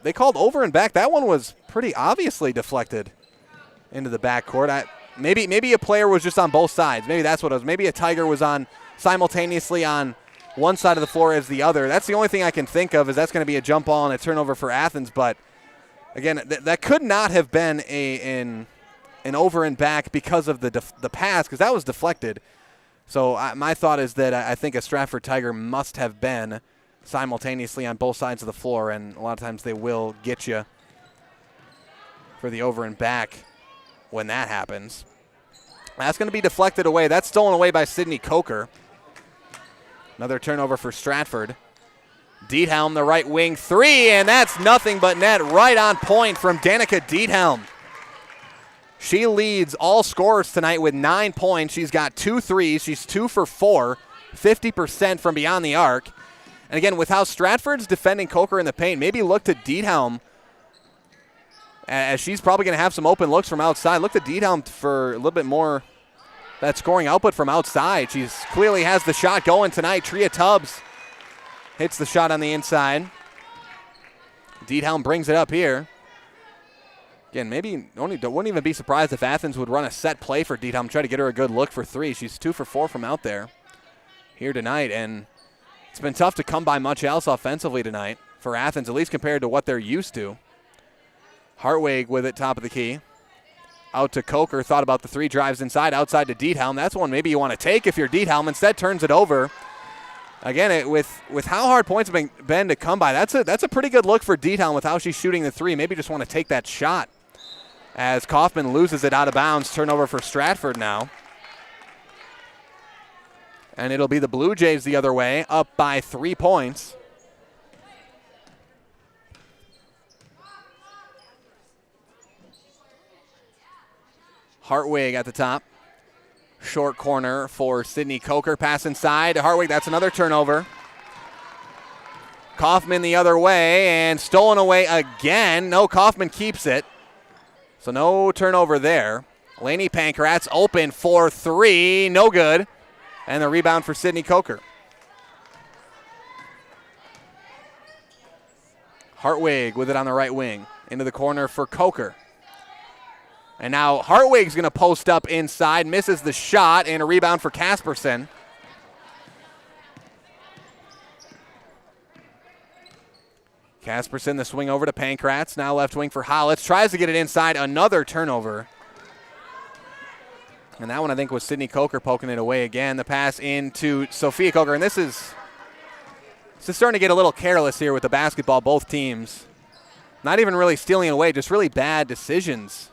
They called over and back. That one was pretty obviously deflected into the backcourt. Maybe a player was just on both sides. Maybe that's what it was. Maybe a Tiger was on simultaneously on one side of the floor as the other. That's the only thing I can think of, is that's going to be a jump ball and a turnover for Athens. But again, that could not have been an over and back because of the pass, because that was deflected. So my thought is that I think a Stratford Tiger must have been simultaneously on both sides of the floor, and a lot of times they will get you for the over and back when that happens. That's going to be deflected away. That's stolen away by Sydney Coker. Another turnover for Stratford. Diethelm, the right wing three, and that's nothing but net, right on point from Danica Diethelm. She leads all scorers tonight with 9 points. She's got 2 threes. She's 2 for 4, 50% from beyond the arc. And again, with how Stratford's defending Coker in the paint, maybe look to Diethelm, as she's probably going to have some open looks from outside. Look to Diethelm for a little bit more that scoring output from outside. She clearly has the shot going tonight. Tria Tubbs hits the shot on the inside. Diethelm brings it up here. Again, wouldn't even be surprised if Athens would run a set play for Diethelm, try to get her a good look for three. She's 2 for 4 from out there here tonight, and it's been tough to come by much else offensively tonight for Athens, at least compared to what they're used to. Hartwig with it, top of the key. Out to Coker, thought about the three, drives inside, outside to Diethelm. That's one maybe you want to take if you're Diethelm. Instead, turns it over. Again, with how hard points have been to come by, that's a pretty good look for Diethelm with how she's shooting the three. Maybe just want to take that shot as Kaufman loses it out of bounds. Turnover for Stratford now. And it'll be the Blue Jays the other way, up by 3 points. Hartwig at the top. Short corner for Sydney Coker. Pass inside to Hartwig. That's another turnover. Kaufman the other way, and stolen away again. No, Kaufman keeps it. So no turnover there. Lainey Pankratz open for three. No good. And the rebound for Sydney Coker. Hartwig with it on the right wing. Into the corner for Coker. And now Hartwig's going to post up inside. Misses the shot, and a rebound for Casperson. Casperson, the swing over to Pankratz. Now left wing for Hollitz. Tries to get it inside. Another turnover. And that one, I think, was Sydney Coker poking it away again. The pass into Sophia Coker. And this is starting to get a little careless here with the basketball, both teams. Not even really stealing it away, just really bad decisions.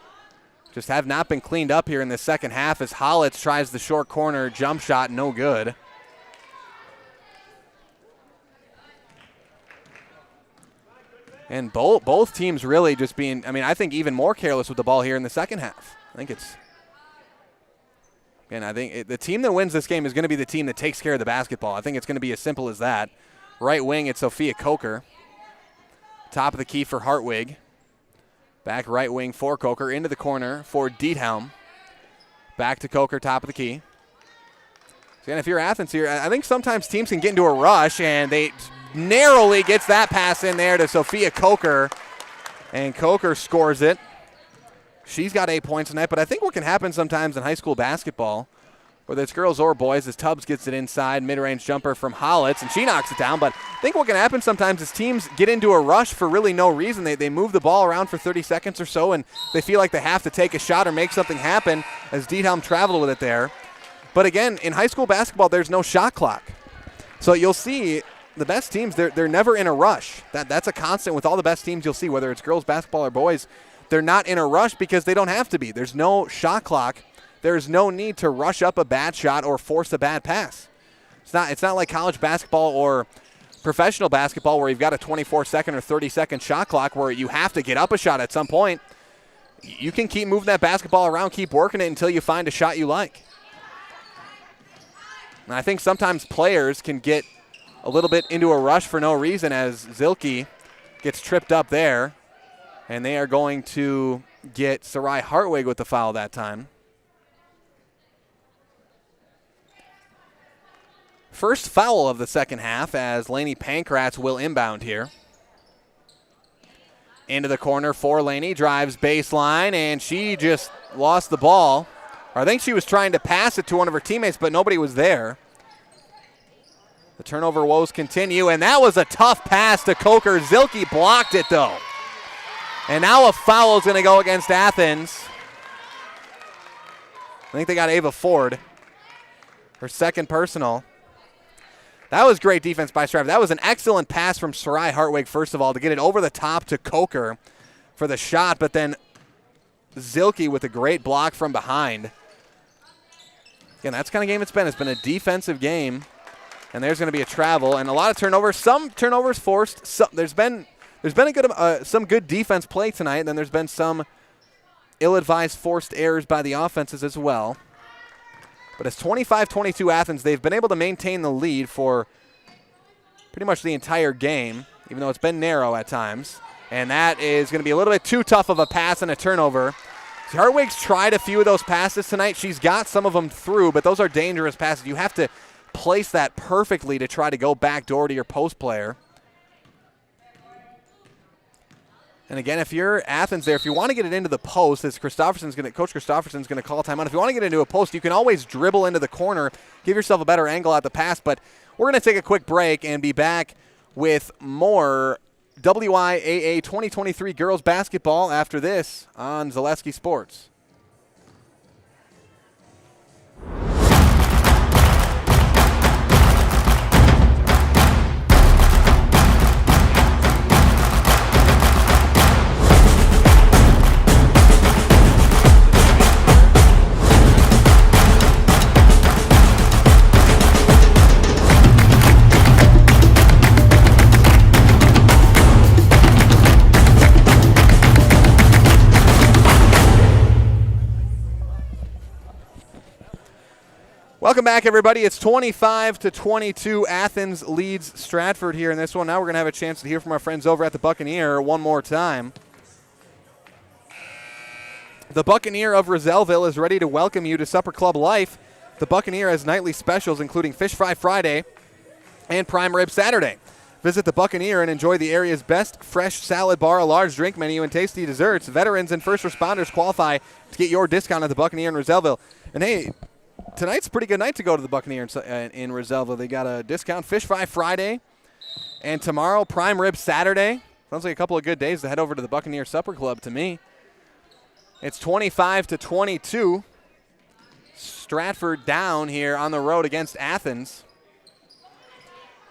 Just have not been cleaned up here in the second half as Hollitz tries the short corner jump shot. No good. And both teams really just being, I think even more careless with the ball here in the second half. I think the team that wins this game is going to be the team that takes care of the basketball. I think it's going to be as simple as that. Right wing, it's Sophia Coker. Top of the key for Hartwig. Back right wing for Coker, into the corner for Diethelm. Back to Coker, top of the key. So again, if you're Athens here, I think sometimes teams can get into a rush, and they narrowly gets that pass in there to Sophia Coker, and Coker scores it. She's got 8 points tonight, but I think what can happen sometimes in high school basketball, whether it's girls or boys, is Tubbs gets it inside, mid-range jumper from Hollitz, and she knocks it down. But I think what can happen sometimes is teams get into a rush for really no reason. They move the ball around for 30 seconds or so, and they feel like they have to take a shot or make something happen, as Diethelm traveled with it there. But again, in high school basketball, there's no shot clock. So you'll see the best teams, they're never in a rush. That's a constant with all the best teams you'll see, whether it's girls basketball or boys. They're not in a rush because they don't have to be. There's no shot clock. There's no need to rush up a bad shot or force a bad pass. It's not like college basketball or professional basketball where you've got a 24-second or 30-second shot clock where you have to get up a shot at some point. You can keep moving that basketball around, keep working it until you find a shot you like. And I think sometimes players can get a little bit into a rush for no reason, as Zilke gets tripped up there. And they are going to get Sarai Hartwig with the foul that time. First foul of the second half, as Laney Pankratz will inbound here. Into the corner for Laney, drives baseline, and she just lost the ball. Or I think she was trying to pass it to one of her teammates, but nobody was there. The turnover woes continue, and that was a tough pass to Coker. Zilke blocked it, though. And now a foul is going to go against Athens. I think they got Ava Ford, her second personal. That was great defense by Stratford. That was an excellent pass from Sarai Hartwig, first of all, to get it over the top to Coker for the shot, but then Zilke with a great block from behind. Again, that's the kind of game it's been. It's been a defensive game, and there's going to be a travel and a lot of turnovers. Some turnovers forced. There's been a good some good defense play tonight, and then there's been some ill-advised forced errors by the offenses as well. But it's 25-22 Athens. They've been able to maintain the lead for pretty much the entire game, even though it's been narrow at times. And that is going to be a little bit too tough of a pass and a turnover. Hartwig's tried a few of those passes tonight. She's got some of them through, but those are dangerous passes. You have to place that perfectly to try to go backdoor to your post player. And again, if you're Athens there, if you want to get it into the post, as Coach Christopherson's going to call timeout. If you want to get into a post, you can always dribble into the corner, give yourself a better angle at the pass. But we're going to take a quick break and be back with more WIAA 2023 girls basketball after this on Zaleski Sports. Welcome back, everybody. It's 25-22. Athens leads Stratford here in this one. Now we're going to have a chance to hear from our friends over at the Buccaneer one more time. The Buccaneer of Rosellville is ready to welcome you to Supper Club Life. The Buccaneer has nightly specials, including Fish Fry Friday and Prime Rib Saturday. Visit the Buccaneer and enjoy the area's best fresh salad bar, a large drink menu, and tasty desserts. Veterans and first responders qualify to get your discount at the Buccaneer in Rosellville. And hey, tonight's a pretty good night to go to the Buccaneer in Rosellville. They got a discount Fish Fry Friday, and tomorrow Prime Rib Saturday. Sounds like a couple of good days to head over to the Buccaneer Supper Club to me. It's 25-22. Stratford down here on the road against Athens.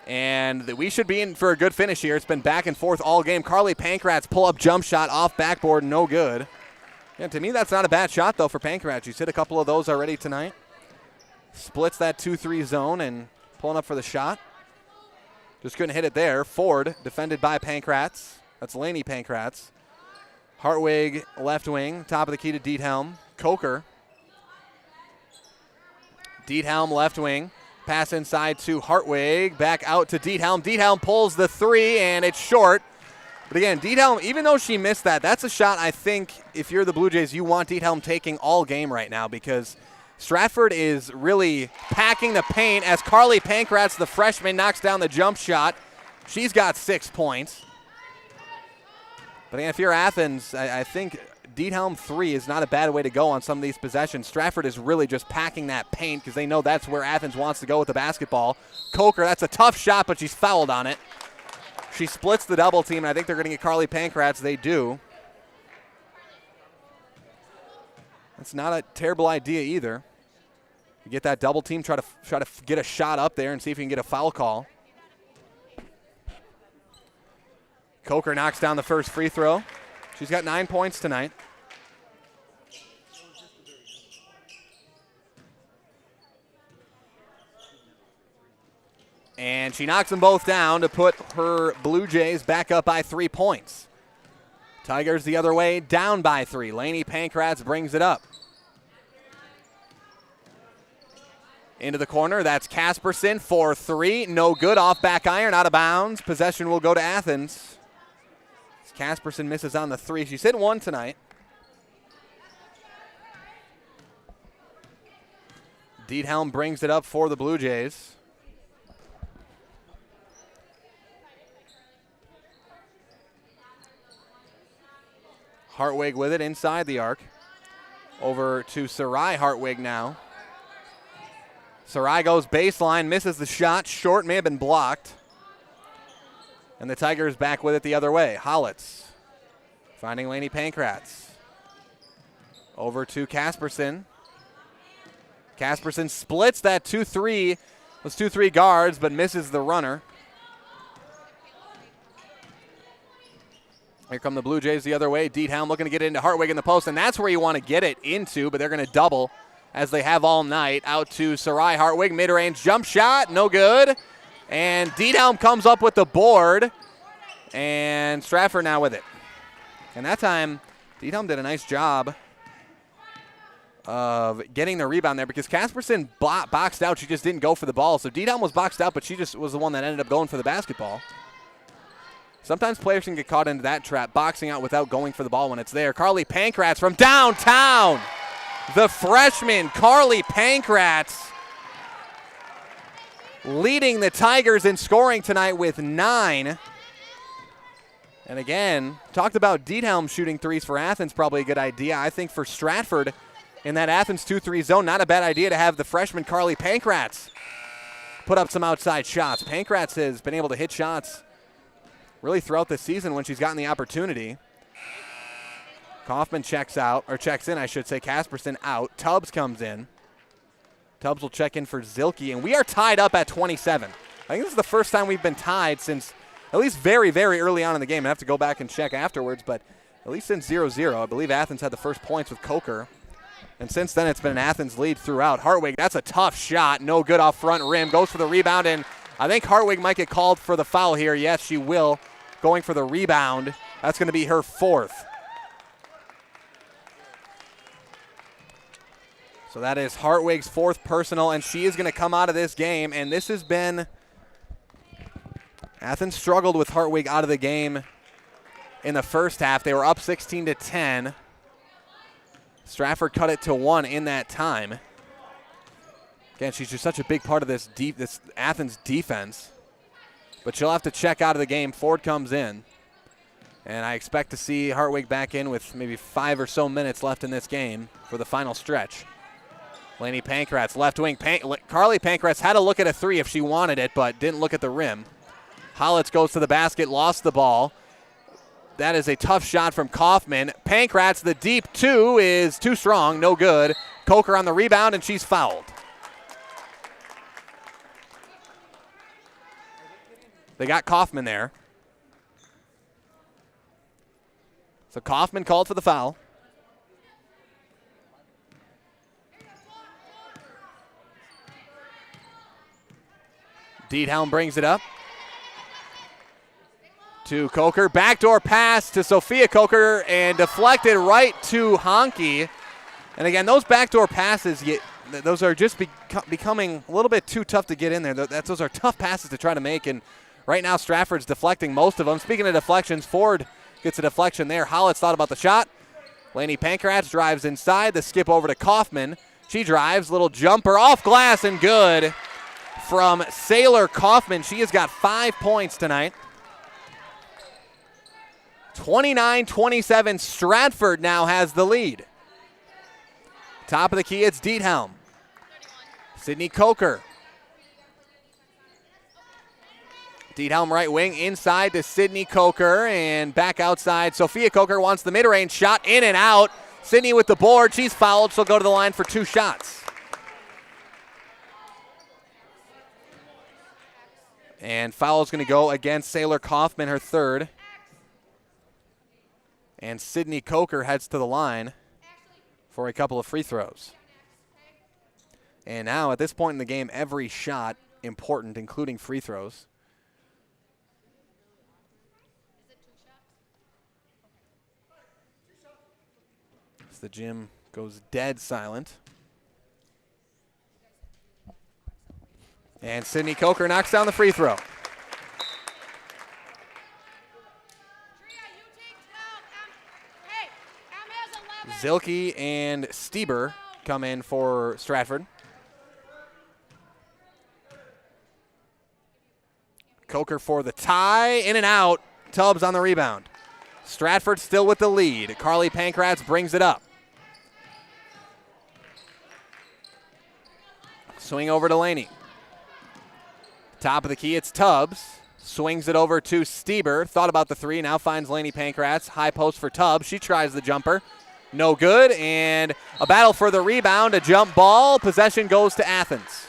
And we should be in for a good finish here. It's been back and forth all game. Carly Pankratz pull-up jump shot off backboard, no good. Yeah, to me, that's not a bad shot, though, for Pankratz. She's hit a couple of those already tonight. Splits that 2-3 zone and pulling up for the shot. Just couldn't hit it there. Ford defended by Pankratz. That's Laney Pankratz. Hartwig left wing, top of the key to Diethelm. Coker. Diethelm left wing. Pass inside to Hartwig. Back out to Diethelm. Diethelm pulls the three, and it's short. But again, Diethelm, even though she missed that, that's a shot I think if you're the Blue Jays, you want Diethelm taking all game right now because Stratford is really packing the paint as Carly Pankratz, the freshman, knocks down the jump shot. She's got 6 points. But again, if you're Athens, I think Diethelm 3 is not a bad way to go on some of these possessions. Stratford is really just packing that paint because they know that's where Athens wants to go with the basketball. Coker, that's a tough shot, but she's fouled on it. She splits the double team, and I think they're going to get Carly Pankratz. They do. That's not a terrible idea either. You get that double team, try to get a shot up there and see if you can get a foul call. Coker knocks down the first free throw. She's got 9 points tonight. And she knocks them both down to put her Blue Jays back up by 3 points. Tigers the other way, down by 3. Lainey Pankratz brings it up. Into the corner, that's Casperson for 3. No good, off back iron, out of bounds. Possession will go to Athens. Casperson misses on the 3. She's hit 1 tonight. Diethelm brings it up for the Blue Jays. Hartwig with it inside the arc. Over to Sarai Hartwig now. Sarai goes baseline, misses the shot. Short, may have been blocked. And the Tigers back with it the other way. Hollitz finding Lainey Pankratz. Over to Casperson. Casperson splits that 2-3. Those 2-3 guards, but misses the runner. Here come the Blue Jays the other way. Diethelm looking to get into Hartwig in the post, and that's where you want to get it into, but they're going to double as they have all night. Out to Sarai Hartwig, mid-range jump shot, no good. And Diethelm comes up with the board, and Stratford now with it. And that time, Diethelm did a nice job of getting the rebound there because Casperson boxed out. She just didn't go for the ball. So Diethelm was boxed out, but she just was the one that ended up going for the basketball. Sometimes players can get caught into that trap, boxing out without going for the ball when it's there. Carly Pankratz from downtown. The freshman, Carly Pankratz, leading the Tigers in scoring tonight with 9. And again, talked about Diethelm shooting threes for Athens, probably a good idea. I think for Stratford in that Athens 2-3 zone, not a bad idea to have the freshman Carly Pankratz put up some outside shots. Pankratz has been able to hit shots really throughout the season when she's gotten the opportunity. Kaufman checks in, I should say. Casperson out. Tubbs comes in. Tubbs will check in for Zilke, and we are tied up at 27. I think this is the first time we've been tied since at least very, very early on in the game. I have to go back and check afterwards, but at least since 0-0. I believe Athens had the first points with Coker. And since then, it's been an Athens lead throughout. Hartwig, that's a tough shot. No good off front rim. Goes for the rebound, and I think Hartwig might get called for the foul here. Yes, she will. Going for the rebound. That's going to be her 4th. So that is Hartwig's 4th personal, and she is going to come out of this game. And this has been – Athens struggled with Hartwig out of the game in the first half. They were up 16-10. Stratford cut it to 1 in that time. Again, she's just such a big part of this Athens defense. But she'll have to check out of the game. Ford comes in. And I expect to see Hartwig back in with maybe 5 or so minutes left in this game for the final stretch. Lainey Pankratz, left wing. Carly Pankratz had to look at a 3 if she wanted it, but didn't look at the rim. Hollitz goes to the basket, lost the ball. That is a tough shot from Kaufman. Pankratz, the deep 2 is too strong, no good. Coker on the rebound, and she's fouled. They got Kaufman there. So Kaufman called for the foul. Diethelm brings it up to Coker. Backdoor pass to Sophia Coker and deflected right to Honke. And again, those backdoor passes, those are just becoming a little bit too tough to get in there. Those are tough passes to try to make, and Right now, Stratford's deflecting most of them. Speaking of deflections, Ford gets a deflection there. Hollis thought about the shot. Laney Pankratz drives inside. The skip over to Kaufman. She drives, little jumper off glass and good from Sailor Kaufman. She has got 5 points tonight. 29-27, Stratford now has the lead. Top of the key, it's Diethelm. Sydney Coker. Diethelm right wing, inside to Sydney Coker, and back outside. Sophia Coker wants the mid-range shot, in and out. Sydney with the board, she's fouled. She'll go to the line for 2 shots. And foul is going to go against Sailor Kaufman, her third. And Sydney Coker heads to the line for a couple of free throws. And now at this point in the game, every shot important, including free throws. As the gym goes dead silent. And Sydney Coker knocks down the free throw. Zilke and Stieber come in for Stratford. Coker for the tie, in and out. Tubbs on the rebound. Stratford still with the lead. Carly Pankratz brings it up. Swing over to Laney. Top of the key, it's Tubbs. Swings it over to Stieber. Thought about the three, now finds Laney Pankratz. High post for Tubbs. She tries the jumper. No good, and a battle for the rebound, a jump ball. Possession goes to Athens.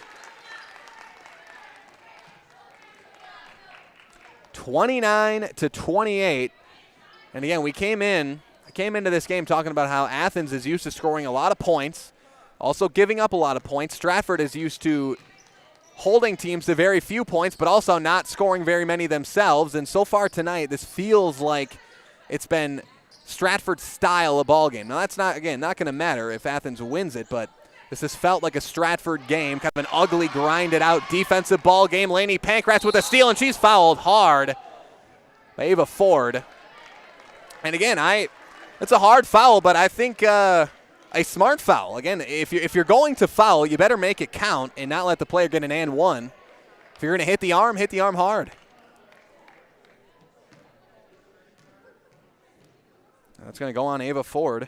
29-28. And again, I came into this game talking about how Athens is used to scoring a lot of points, also giving up a lot of points. Stratford is used to holding teams to very few points, but also not scoring very many themselves. And so far tonight, this feels like it's been Stratford's style of ball game. Now that's not going to matter if Athens wins it, but this has felt like a Stratford game, kind of an ugly, grinded out defensive ball game. Laney Pankratz with a steal, and she's fouled hard by Ava Ford. And again, it's a hard foul, but I think a smart foul. Again, if you're going to foul, you better make it count and not let the player get an and one. If you're going to hit the arm hard. That's going to go on Ava Ford,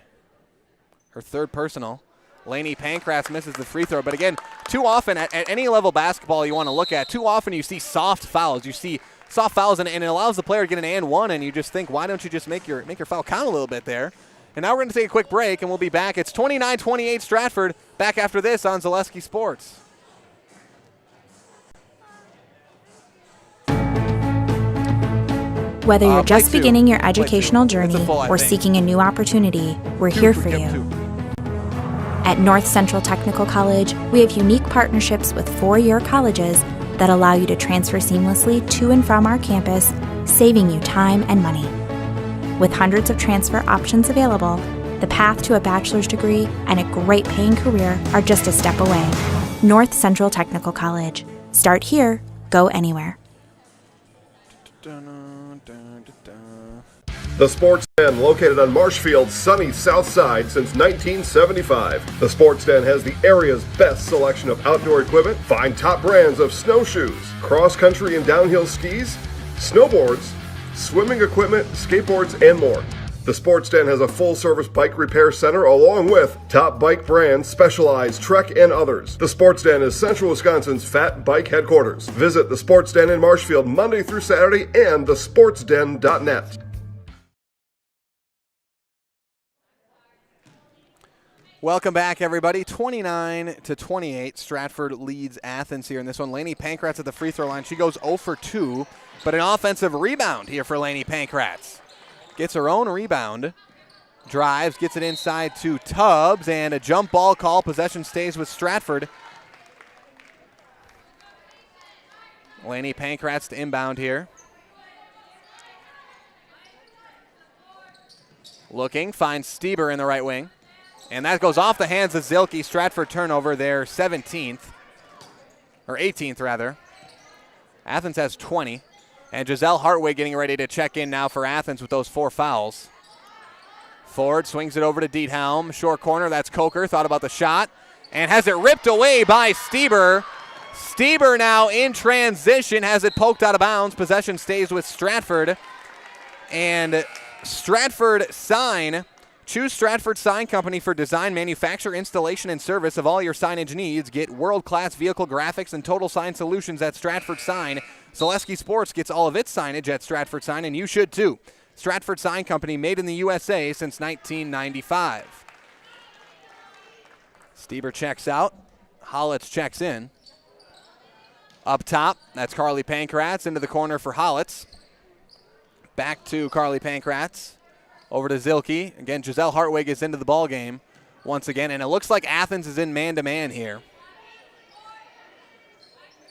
her third personal. Laney Pankratz misses the free throw. But again, too often at any level basketball you want to look at, too often you see soft fouls. You see soft fouls, and it allows the player to get an and one, and you just think, why don't you just make your foul count a little bit there? And now we're going to take a quick break, and we'll be back. It's 29-28 Stratford. Back after this on Zaleski Sports. Whether you're just beginning your educational journey or seeking a new opportunity, we're here for you. At North Central Technical College, we have unique partnerships with 4-year colleges that allow you to transfer seamlessly to and from our campus, saving you time and money. With hundreds of transfer options available, the path to a bachelor's degree and a great paying career are just a step away. North Central Technical College. Start here, go anywhere. The Sports Den, located on Marshfield's sunny south side since 1975. The Sports Den has the area's best selection of outdoor equipment. Find top brands of snowshoes, cross-country and downhill skis, snowboards, swimming equipment, skateboards, and more. The Sports Den has a full-service bike repair center along with top bike brands, Specialized, Trek, and others. The Sports Den is Central Wisconsin's fat bike headquarters. Visit the Sports Den in Marshfield Monday through Saturday and thesportsden.net. Welcome back, everybody. 29-28. Stratford leads Athens here in this one. Laney Pankratz at the free throw line. She goes 0 for 2, but an offensive rebound here for Laney Pankratz. Gets her own rebound, drives, gets it inside to Tubbs, and a jump ball call. Possession stays with Stratford. Laney Pankratz to inbound here. Looking, finds Stieber in the right wing. And that goes off the hands of Zilke. Stratford turnover, their 17th, or 18th rather. Athens has 20. And Giselle Hartwig getting ready to check in now for Athens with those 4 fouls. Ford swings it over to Diethelm. Short corner, that's Coker. Thought about the shot and has it ripped away by Stieber. Stieber now in transition, has it poked out of bounds. Possession stays with Stratford. And Stratford Sign. Choose Stratford Sign Company for design, manufacture, installation, and service of all your signage needs. Get world-class vehicle graphics and total sign solutions at Stratford Sign. Zaleski Sports gets all of its signage at Stratford Sign, and you should too. Stratford Sign Company, made in the USA since 1995. Stieber checks out. Hollitz checks in. Up top, that's Carly Pankratz into the corner for Hollitz. Back to Carly Pankratz. Over to Zilke. Again, Giselle Hartwig is into the ball game once again, and it looks like Athens is in man-to-man here.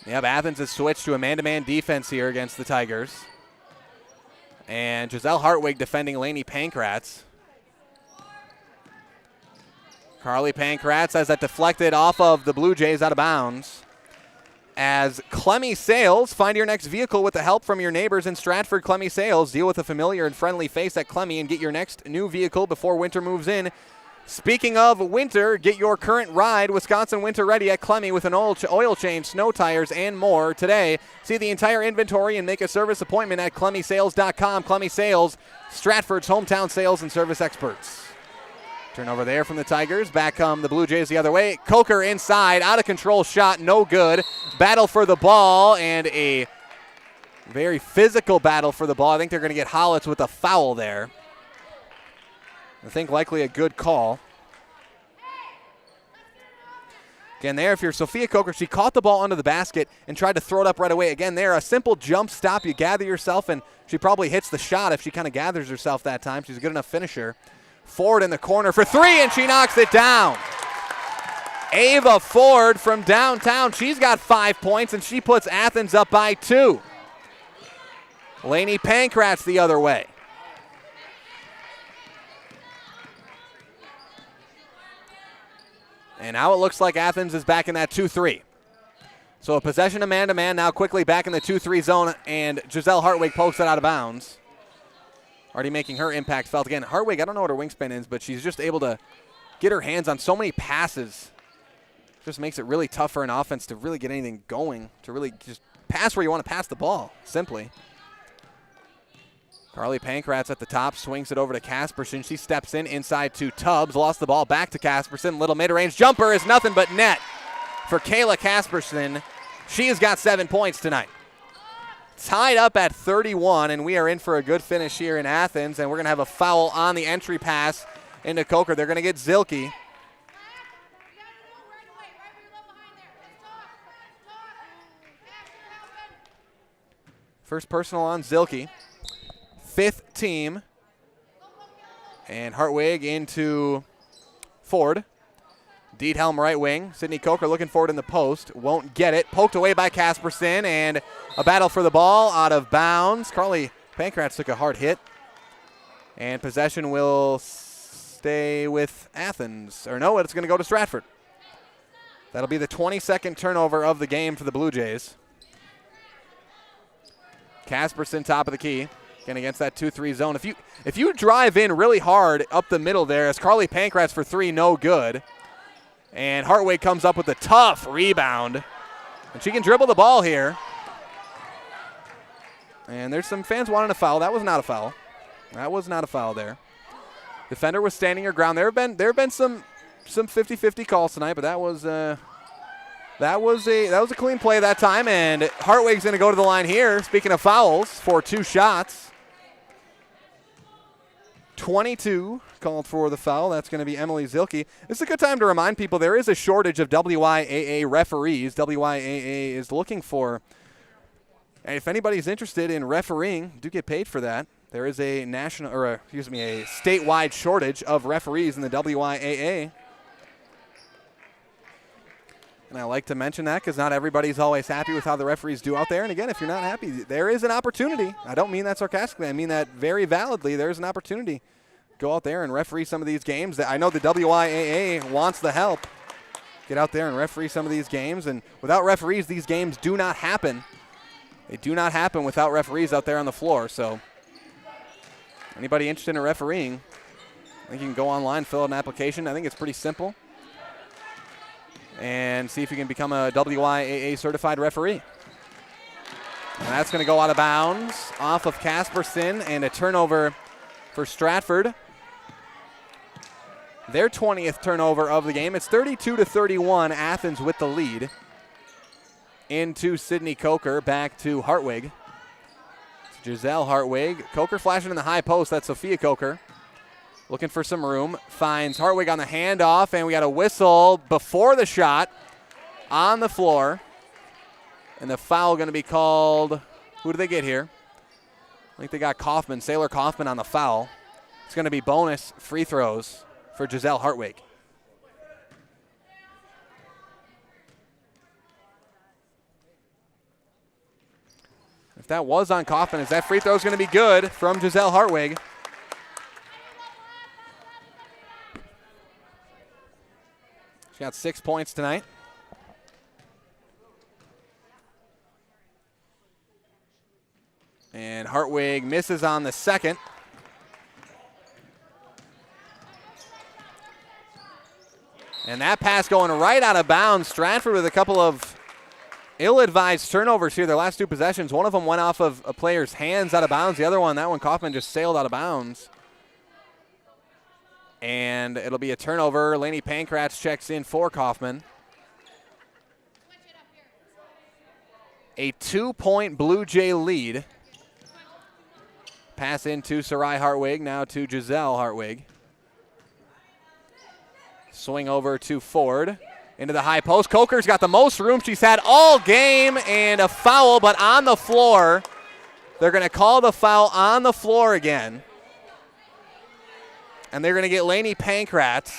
Yep, Athens has switched to a man-to-man defense here against the Tigers. And Giselle Hartwig defending Lainey Pankratz. Carly Pankratz has that deflected off of the Blue Jays out of bounds. As Clemmy Sales, find your next vehicle with the help from your neighbors in Stratford. Clemmy Sales, deal with a familiar and friendly face at Clemmy and get your next new vehicle before winter moves in. Speaking of winter, get your current ride Wisconsin winter ready at Clemmy with an oil change, snow tires, and more today. See the entire inventory and make a service appointment at ClemmySales.com. Clemmy Sales, Stratford's hometown sales and service experts. Turnover there from the Tigers. Back come the Blue Jays the other way. Coker inside, out of control shot, no good. Battle for the ball, and a very physical battle for the ball. I think they're going to get Hollitz with a foul there. I think likely a good call. Again, there, if you're Sophia Coker, she caught the ball under the basket and tried to throw it up right away. Again, there, a simple jump stop. You gather yourself, and she probably hits the shot if she kind of gathers herself that time. She's a good enough finisher. Ford in the corner for 3, and she knocks it down. Ava Ford from downtown. She's got 5 points, and she puts Athens up by 2. Lainey Pankratz the other way. And now it looks like Athens is back in that 2-3. So a possession of man-to-man, now quickly back in the 2-3 zone, and Giselle Hartwig pokes it out of bounds. Already making her impact felt. Again, Hartwig, I don't know what her wingspan is, but she's just able to get her hands on so many passes. Just makes it really tough for an offense to really get anything going, to really just pass where you want to pass the ball, simply. Carly Pankratz at the top, swings it over to Casperson. She steps in inside to Tubbs, lost the ball back to Casperson. Little mid-range jumper is nothing but net for Kayla Casperson. She has got 7 points tonight. Tied up at 31, and we are in for a good finish here in Athens, and we're going to have a foul on the entry pass into Coker. They're going to get Zilke. First personal on Zilke. 5th team. And Hartwig into Ford. Diethelm right wing. Sydney Coker looking for it in the post. Won't get it. Poked away by Casperson, and a battle for the ball out of bounds. Carly Pankratz took a hard hit. And possession will stay with Athens. Or no, it's going to go to Stratford. That'll be the 22nd turnover of the game for the Blue Jays. Casperson top of the key. Again against that 2-3 zone. If you drive in really hard up the middle there, as Carly Pankratz for 3, no good. And Hartwig comes up with a tough rebound. And she can dribble the ball here. And there's some fans wanting a foul. That was not a foul. That was not a foul there. Defender was standing her ground. There have been some 50-50 calls tonight, but that was a clean play that time. And Hartwig's going to go to the line here. Speaking of fouls, for 2 shots. 22 called for the foul. That's going to be Emily Zilke. This is a good time to remind people there is a shortage of WIAA referees. WIAA is looking for, and if anybody's interested in refereeing, do get paid for that. There is a statewide shortage of referees in the WIAA. And I like to mention that because not everybody's always happy with how the referees do out there. And again, if you're not happy, there is an opportunity. I don't mean that sarcastically. I mean that very validly. There's an opportunity. Go out there and referee some of these games. I know the WIAA wants the help. Get out there and referee some of these games. And without referees, these games do not happen. They do not happen without referees out there on the floor, so anybody interested in refereeing, I think you can go online, fill out an application. I think it's pretty simple. And see if you can become a WIAA certified referee. And that's going to go out of bounds off of Casperson, and a turnover for Stratford. Their 20th turnover of the game. It's 32-31, Athens with the lead. Into Sydney Coker, back to Hartwig. It's Giselle Hartwig. Coker flashing in the high post. That's Sophia Coker. Looking for some room. Finds Hartwig on the handoff, and we got a whistle before the shot on the floor. And the foul going to be called. Who do they get here? I think they got Kaufman, Sailor Kaufman on the foul. It's going to be bonus free throws for Giselle Hartwig. If that was on Kaufman, that free throw is going to be good from Giselle Hartwig. She got 6 points tonight. And Hartwig misses on the second. And that pass going right out of bounds. Stratford with a couple of ill-advised turnovers here. Their last two possessions, one of them went off of a player's hands out of bounds. The other one, that one, Kaufman just sailed out of bounds. And it'll be a turnover. Lainey Pankratz checks in for Kaufman. A 2-point Blue Jay lead. Pass into Sarai Hartwig, now to Giselle Hartwig. Swing over to Ford. Into the high post. Coker's got the most room she's had all game, and a foul, but on the floor. They're going to call the foul on the floor again. And they're going to get Lainey Pankratz.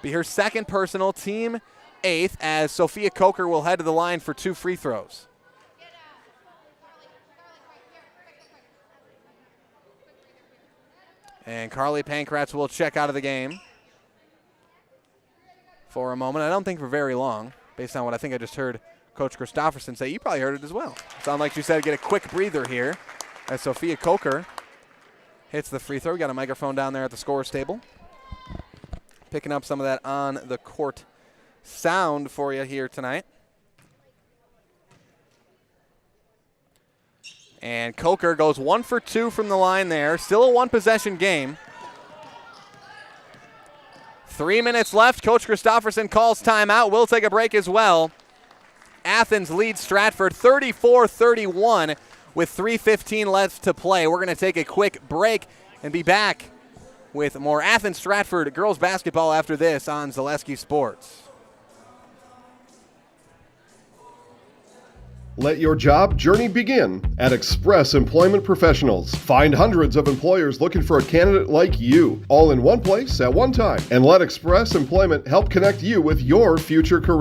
Be her second personal, team 8th, as Sophia Coker will head to the line for 2 free throws. And Carly Pankratz will check out of the game for a moment. I don't think for very long, based on what I think I just heard Coach Christofferson say. You probably heard it as well. Sound like she said get a quick breather here as Sophia Coker hits the free throw. We got a microphone down there at the scorer's table. Picking up some of that on the court sound for you here tonight. And Coker goes 1 for 2 from the line there. Still a one-possession game. 3 minutes left. Coach Christofferson calls timeout. We'll take a break as well. Athens leads Stratford 34-31 with 3:15 left to play. We're going to take a quick break and be back with more Athens Stratford girls basketball after this on Zaleski Sports. Let your job journey begin at Express Employment Professionals. Find hundreds of employers looking for a candidate like you, all in one place at one time. And let Express Employment help connect you with your future career.